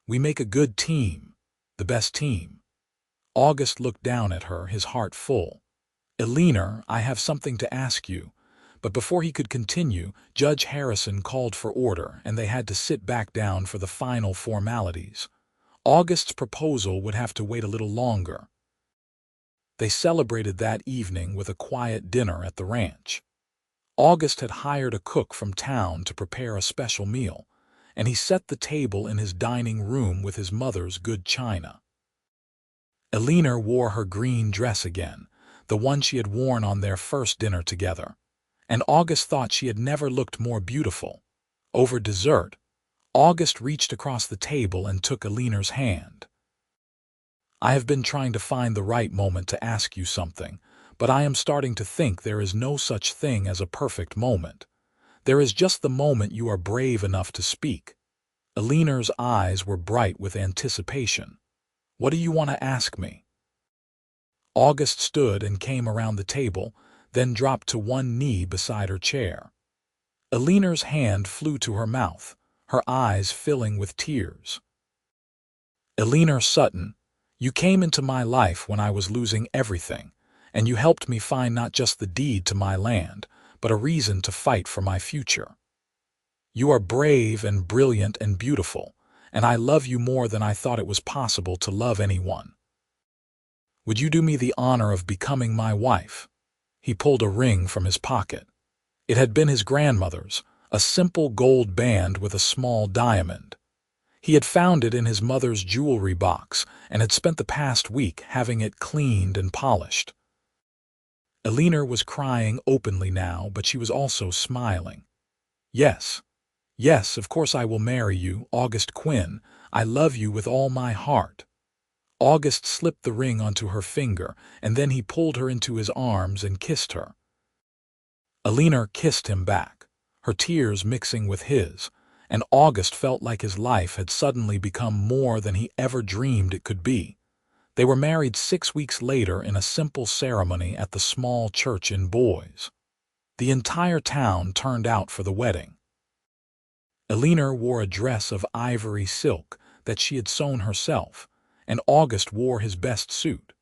"We make a good team, the best team." August looked down at her, his heart full. "Eleanor, I have something to ask you." But before he could continue, Judge Harrison called for order, and they had to sit back down for the final formalities. August's proposal would have to wait a little longer. They celebrated that evening with a quiet dinner at the ranch. August had hired a cook from town to prepare a special meal, and he set the table in his dining room with his mother's good china. Eleanor wore her green dress again, the one she had worn on their first dinner together, and August thought she had never looked more beautiful. Over dessert, August reached across the table and took Eleanor's hand. "I have been trying to find the right moment to ask you something, but I am starting to think there is no such thing as a perfect moment. There is just the moment you are brave enough to speak." Eleanor's eyes were bright with anticipation. "What do you want to ask me?" August stood and came around the table, then dropped to one knee beside her chair. Eleanor's hand flew to her mouth, her eyes filling with tears. "Eleanor Sutton, you came into my life when I was losing everything, and you helped me find not just the deed to my land, but a reason to fight for my future. You are brave and brilliant and beautiful, and I love you more than I thought it was possible to love anyone. Would you do me the honor of becoming my wife?" He pulled a ring from his pocket. It had been his grandmother's, a simple gold band with a small diamond. He had found it in his mother's jewelry box and had spent the past week having it cleaned and polished. Eleanor was crying openly now, but she was also smiling. "Yes, yes, of course I will marry you, August Quinn. I love you with all my heart." August slipped the ring onto her finger, and then he pulled her into his arms and kissed her. Eleanor kissed him back, her tears mixing with his, and August felt like his life had suddenly become more than he ever dreamed it could be. They were married 6 weeks later in a simple ceremony at the small church in Boise. The entire town turned out for the wedding. Eleanor wore a dress of ivory silk that she had sewn herself, and August wore his best suit.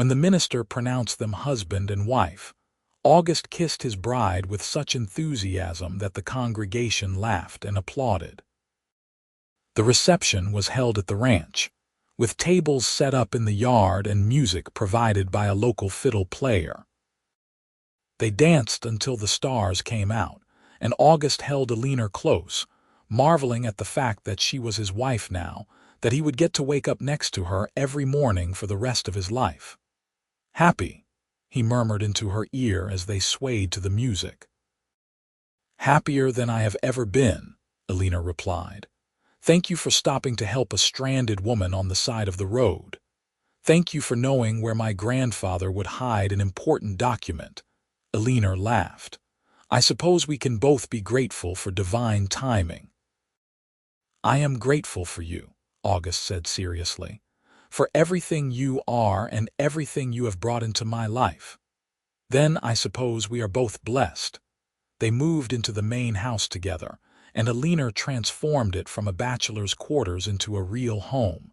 When the minister pronounced them husband and wife, August kissed his bride with such enthusiasm that the congregation laughed and applauded. The reception was held at the ranch, with tables set up in the yard and music provided by a local fiddle player. They danced until the stars came out, and August held Eleanor close, marveling at the fact that she was his wife now, that he would get to wake up next to her every morning for the rest of his life. "Happy," he murmured into her ear as they swayed to the music. "Happier than I have ever been," Eleanor replied. "Thank you for stopping to help a stranded woman on the side of the road. Thank you for knowing where my grandfather would hide an important document." Eleanor laughed. "I suppose we can both be grateful for divine timing." "I am grateful for you," August said seriously, "for everything you are and everything you have brought into my life. Then I suppose we are both blessed." They moved into the main house together, and Eleanor transformed it from a bachelor's quarters into a real home.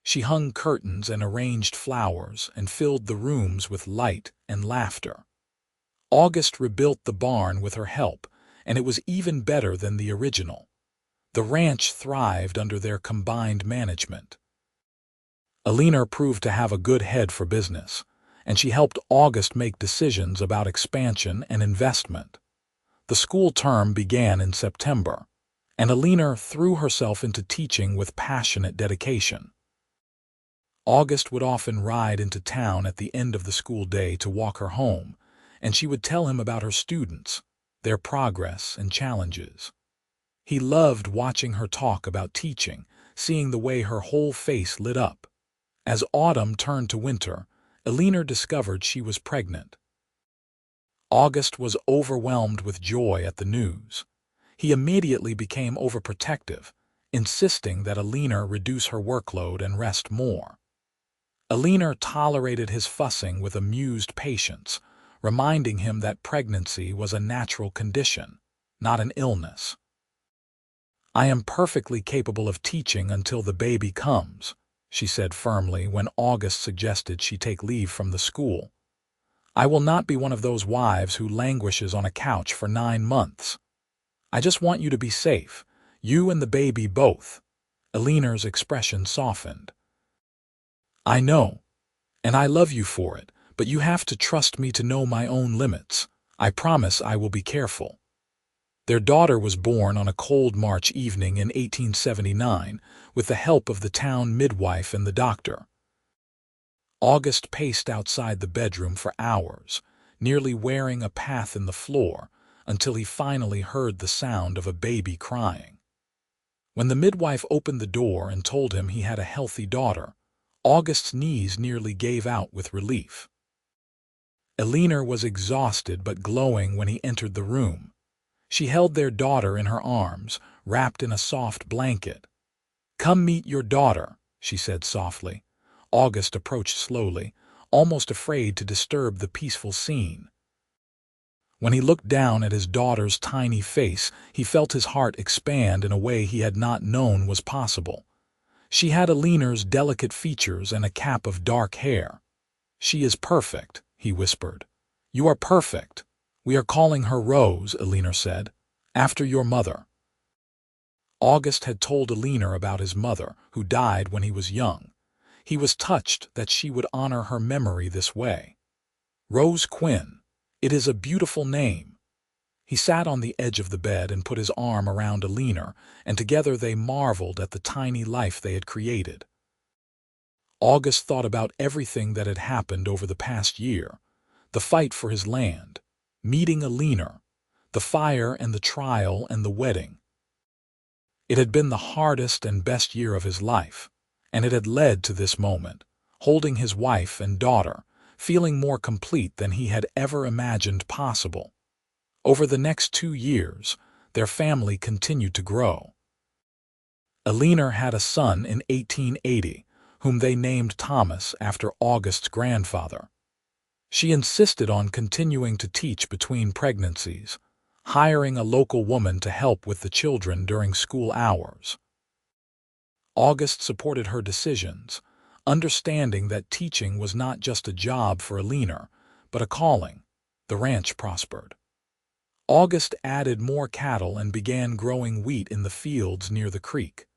She hung curtains and arranged flowers and filled the rooms with light and laughter. August rebuilt the barn with her help, and it was even better than the original. The ranch thrived under their combined management. Eleanor proved to have a good head for business, and she helped August make decisions about expansion and investment. The school term began in September, and Eleanor threw herself into teaching with passionate dedication. August would often ride into town at the end of the school day to walk her home, and she would tell him about her students, their progress and challenges. He loved watching her talk about teaching, seeing the way her whole face lit up. As autumn turned to winter, Eleanor discovered she was pregnant. August was overwhelmed with joy at the news. He immediately became overprotective, insisting that Eleanor reduce her workload and rest more. Eleanor tolerated his fussing with amused patience, reminding him that pregnancy was a natural condition, not an illness. "I am perfectly capable of teaching until the baby comes," she said firmly when August suggested she take leave from the school. "I will not be one of those wives who languishes on a couch for 9 months. I just want you to be safe, you and the baby both." Eleanor's expression softened. "I know, and I love you for it, but you have to trust me to know my own limits. I promise I will be careful." Their daughter was born on a cold March evening in 1879 with the help of the town midwife and the doctor. August paced outside the bedroom for hours, nearly wearing a path in the floor, until he finally heard the sound of a baby crying. When the midwife opened the door and told him he had a healthy daughter, August's knees nearly gave out with relief. Eleanor was exhausted but glowing when he entered the room. She held their daughter in her arms, wrapped in a soft blanket. "Come meet your daughter," she said softly. August approached slowly, almost afraid to disturb the peaceful scene. When he looked down at his daughter's tiny face, he felt his heart expand in a way he had not known was possible. She had Eleanor's delicate features and a cap of dark hair. "She is perfect," he whispered. "You are perfect. We are calling her Rose," Eleanor said, "after your mother." August had told Eleanor about his mother, who died when he was young. He was touched that she would honor her memory this way. "Rose Quinn. It is a beautiful name." He sat on the edge of the bed and put his arm around Eleanor, and together they marveled at the tiny life they had created. August thought about everything that had happened over the past year: the fight for his land, meeting Eleanor, the fire and the trial and the wedding. It had been the hardest and best year of his life, and it had led to this moment, holding his wife and daughter, feeling more complete than he had ever imagined possible. Over the next 2 years, their family continued to grow. Eleanor had a son in 1880, whom they named Thomas after August's grandfather. She insisted on continuing to teach between pregnancies, hiring a local woman to help with the children during school hours. August supported her decisions, understanding that teaching was not just a job for Eleanor, but a calling. The ranch prospered. August added more cattle and began growing wheat in the fields near the creek.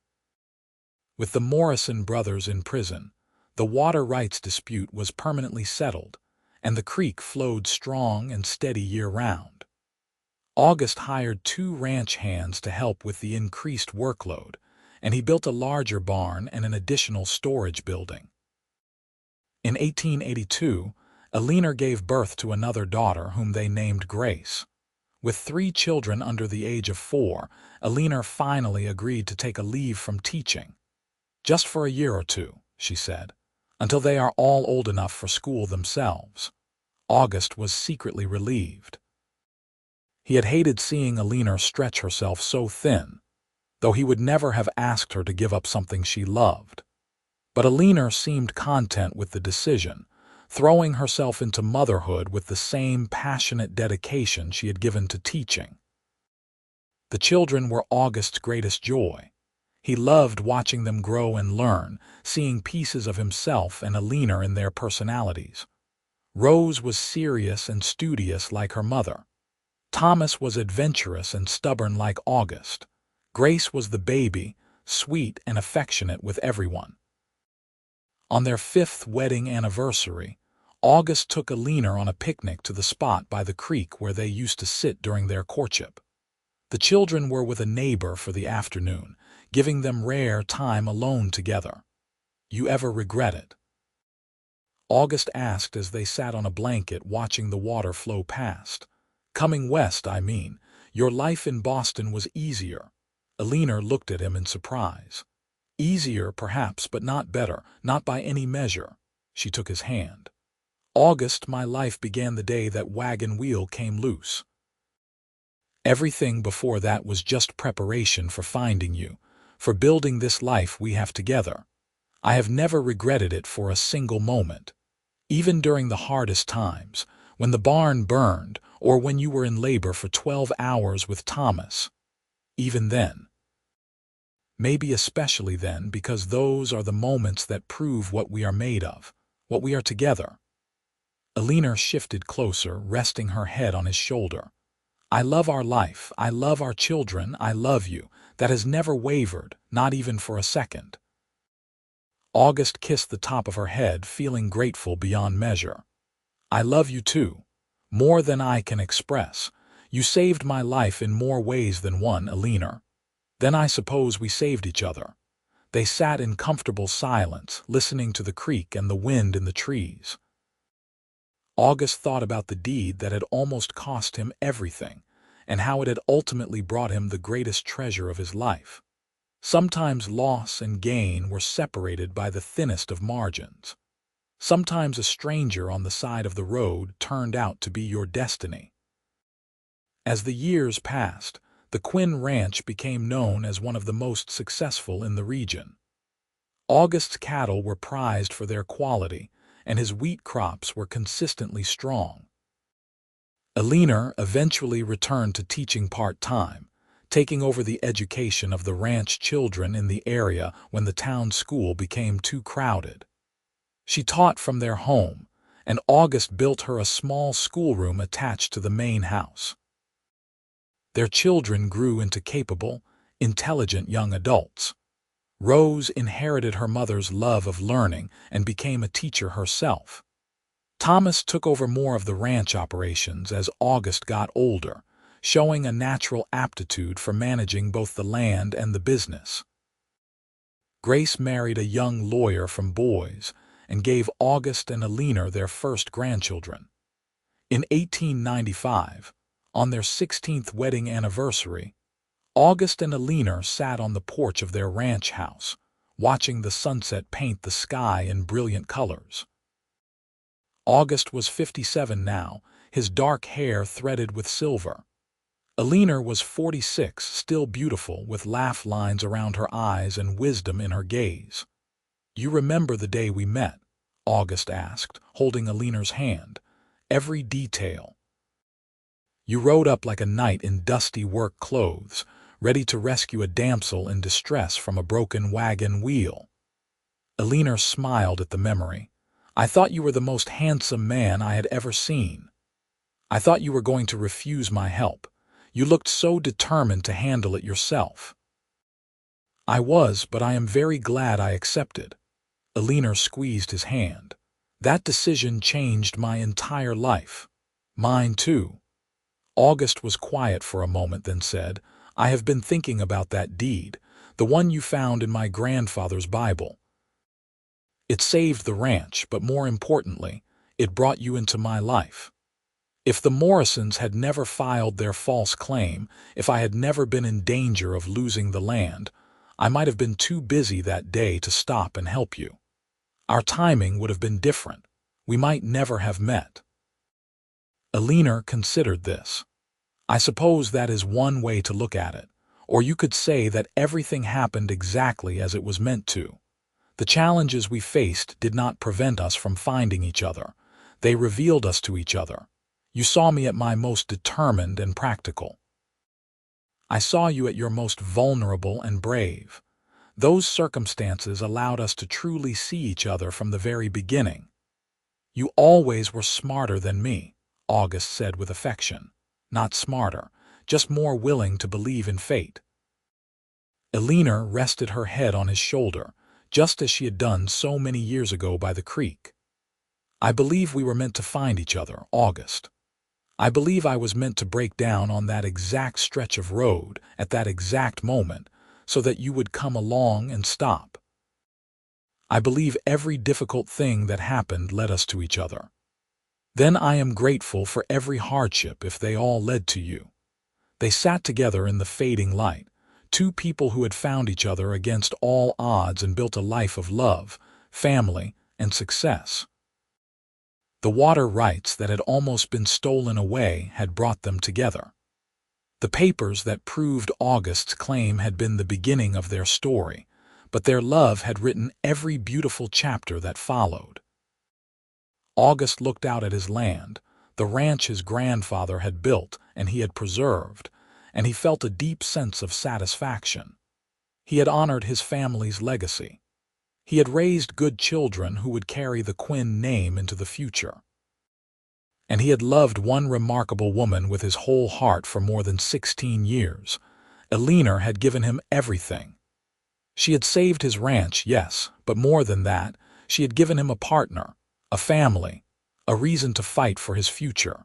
With the Morrison brothers in prison, the water rights dispute was permanently settled, and the creek flowed strong and steady year-round. August hired 2 ranch hands to help with the increased workload, and he built a larger barn and an additional storage building. In 1882, Eleanor gave birth to another daughter whom they named Grace. With 3 children under the age of 4, Eleanor finally agreed to take a leave from teaching. "Just for a year or 2, she said, "until they are all old enough for school themselves." August was secretly relieved. He had hated seeing Eleanor stretch herself so thin, though he would never have asked her to give up something she loved. But Eleanor seemed content with the decision, throwing herself into motherhood with the same passionate dedication she had given to teaching. The children were August's greatest joy. He loved watching them grow and learn, seeing pieces of himself and Eleanor in their personalities. Rose was serious and studious like her mother. Thomas was adventurous and stubborn like August. Grace was the baby, sweet and affectionate with everyone. On their 5th wedding anniversary, August took Eleanor on a picnic to the spot by the creek where they used to sit during their courtship. The children were with a neighbor for the afternoon, giving them rare time alone together. "You ever regret it?" August asked as they sat on a blanket watching the water flow past. "Coming west, I mean. Your life in Boston was easier." Eleanor looked at him in surprise. "Easier, perhaps, but not better, not by any measure." She took his hand. "August, my life began the day that wagon wheel came loose. Everything before that was just preparation for finding you, for building this life we have together. I have never regretted it for a single moment. Even during the hardest times, when the barn burned, or when you were in labor for 12 hours with Thomas. Even then. Maybe especially then, because those are the moments that prove what we are made of, what we are together." Eleanor shifted closer, resting her head on his shoulder. "I love our life, I love our children, I love you. That has never wavered, not even for a second." August kissed the top of her head, feeling grateful beyond measure. "I love you too, more than I can express. You saved my life in more ways than one, Eleanor. Then I suppose we saved each other." They sat in comfortable silence, listening to the creek and the wind in the trees. August thought about the deed that had almost cost him everything, and how it had ultimately brought him the greatest treasure of his life. Sometimes loss and gain were separated by the thinnest of margins. Sometimes a stranger on the side of the road turned out to be your destiny. As the years passed, the Quinn ranch became known as one of the most successful in the region. August's cattle were prized for their quality, and his wheat crops were consistently strong. Eleanor eventually returned to teaching part-time, taking over the education of the ranch children in the area when the town school became too crowded. She taught from their home, and August built her a small schoolroom attached to the main house. Their children grew into capable, intelligent young adults. Rose inherited her mother's love of learning and became a teacher herself. Thomas took over more of the ranch operations as August got older, showing a natural aptitude for managing both the land and the business. Grace married a young lawyer from Boise and gave August and Eleanor their first grandchildren. In 1895, on their 16th wedding anniversary, August and Eleanor sat on the porch of their ranch house, watching the sunset paint the sky in brilliant colors. August was 57 now, his dark hair threaded with silver. Eleanor was 46, still beautiful, with laugh lines around her eyes and wisdom in her gaze. "You remember the day we met?" August asked, holding Eleanor's hand. "Every detail. You rode up like a knight in dusty work clothes, ready to rescue a damsel in distress from a broken wagon wheel." Eleanor smiled at the memory. I thought you were the most handsome man I had ever seen. I thought you were going to refuse my help. You looked so determined to handle it yourself. I was, but I am very glad I accepted. Eleanor squeezed his hand. That decision changed my entire life. Mine too. August was quiet for a moment, then said, I have been thinking about that deed, the one you found in my grandfather's Bible. It saved the ranch, but more importantly, it brought you into my life. If the Morrisons had never filed their false claim, if I had never been in danger of losing the land, I might have been too busy that day to stop and help you. Our timing would have been different. We might never have met. Eleanor considered this. I suppose that is one way to look at it, or you could say that everything happened exactly as it was meant to. The challenges we faced did not prevent us from finding each other. They revealed us to each other. You saw me at my most determined and practical. I saw you at your most vulnerable and brave. Those circumstances allowed us to truly see each other from the very beginning. You always were smarter than me, August said with affection. Not smarter, just more willing to believe in fate. Eleanor rested her head on his shoulder, just as she had done so many years ago by the creek. I believe we were meant to find each other, August. I believe I was meant to break down on that exact stretch of road at that exact moment so that you would come along and stop. I believe every difficult thing that happened led us to each other. Then I am grateful for every hardship if they all led to you. They sat together in the fading light, two people who had found each other against all odds and built a life of love, family, and success. The water rights that had almost been stolen away had brought them together. The papers that proved August's claim had been the beginning of their story, but their love had written every beautiful chapter that followed. August looked out at his land, the ranch his grandfather had built and he had preserved, and he felt a deep sense of satisfaction. He had honored his family's legacy. He had raised good children who would carry the Quinn name into the future. And he had loved one remarkable woman with his whole heart for more than 16 years. Eleanor had given him everything. She had saved his ranch, yes, but more than that, she had given him a partner, a family, a reason to fight for his future.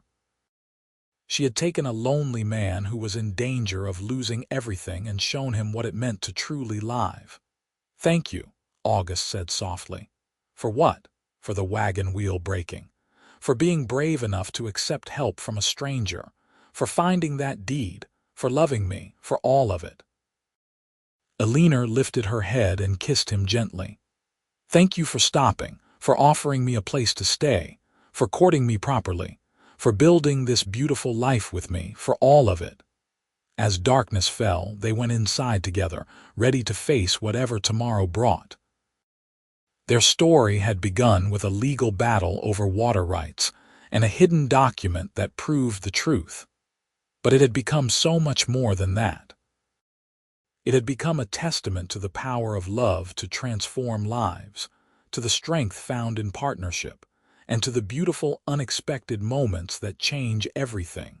She had taken a lonely man who was in danger of losing everything and shown him what it meant to truly live. Thank you, August said softly. For what? For the wagon wheel breaking. For being brave enough to accept help from a stranger. For finding that deed. For loving me. For all of it. Eleanor lifted her head and kissed him gently. Thank you for stopping, for offering me a place to stay, for courting me properly, for building this beautiful life with me, for all of it. As darkness fell, they went inside together, ready to face whatever tomorrow brought. Their story had begun with a legal battle over water rights and a hidden document that proved the truth. But it had become so much more than that. It had become a testament to the power of love to transform lives, to the strength found in partnership, and to the beautiful, unexpected moments that change everything.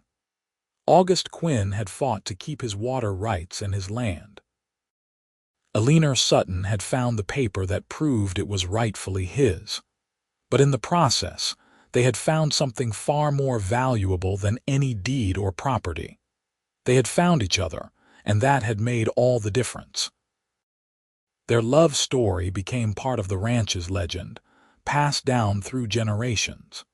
August Quinn had fought to keep his water rights and his land. Eleanor Sutton had found the paper that proved it was rightfully his. But in the process, they had found something far more valuable than any deed or property. They had found each other, and that had made all the difference. Their love story became part of the ranch's legend, passed down through generations.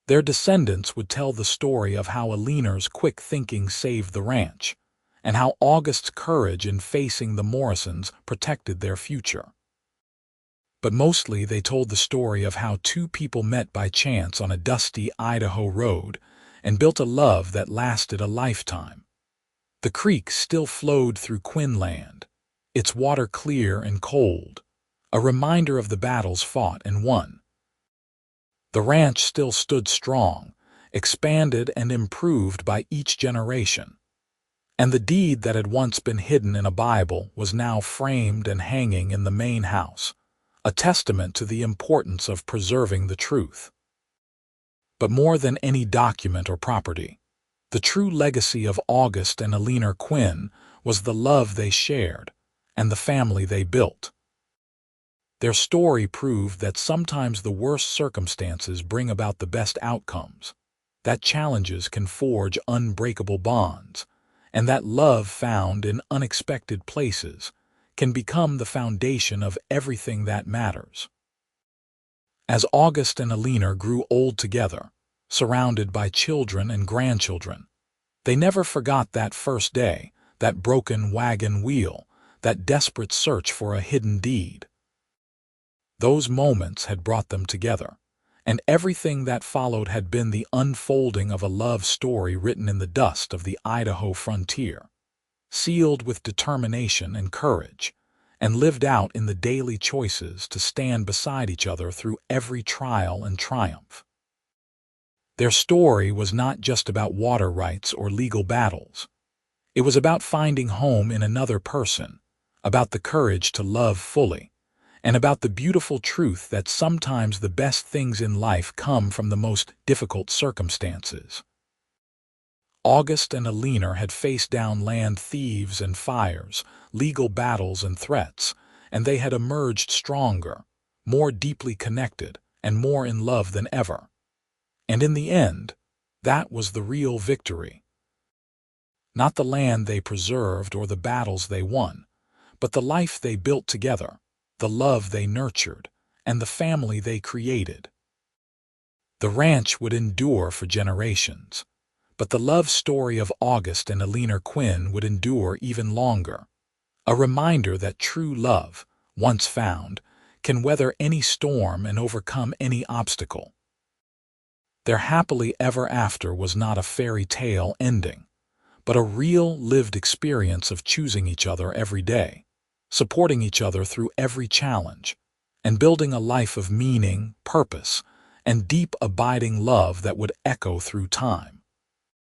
Their descendants would tell the story of how Eleanor's quick thinking saved the ranch, and how August's courage in facing the Morrisons protected their future. But mostly they told the story of how two people met by chance on a dusty Idaho road and built a love that lasted a lifetime. The creek still flowed through Quinn land, its water clear and cold, a reminder of the battles fought and won. The ranch still stood strong, expanded and improved by each generation. And the deed that had once been hidden in a Bible was now framed and hanging in the main house, a testament to the importance of preserving the truth. But more than any document or property, the true legacy of August and Eleanor Quinn was the love they shared and the family they built. Their story proved that sometimes the worst circumstances bring about the best outcomes, that challenges can forge unbreakable bonds, and that love found in unexpected places can become the foundation of everything that matters. As August and Eleanor grew old together, surrounded by children and grandchildren, they never forgot that first day, that broken wagon wheel, that desperate search for a hidden deed. Those moments had brought them together, and everything that followed had been the unfolding of a love story written in the dust of the Idaho frontier, sealed with determination and courage, and lived out in the daily choices to stand beside each other through every trial and triumph. Their story was not just about water rights or legal battles. It was about finding home in another person, about the courage to love fully, and about the beautiful truth that sometimes the best things in life come from the most difficult circumstances. August and Eleanor had faced down land thieves and fires, legal battles and threats, and they had emerged stronger, more deeply connected, and more in love than ever. And in the end, that was the real victory. Not the land they preserved or the battles they won, but the life they built together, the love they nurtured, and the family they created. The ranch would endure for generations, but the love story of August and Eleanor Quinn would endure even longer, a reminder that true love, once found, can weather any storm and overcome any obstacle. Their happily ever after was not a fairy tale ending, but a real lived experience of choosing each other every day, supporting each other through every challenge, and building a life of meaning, purpose, and deep abiding love that would echo through time.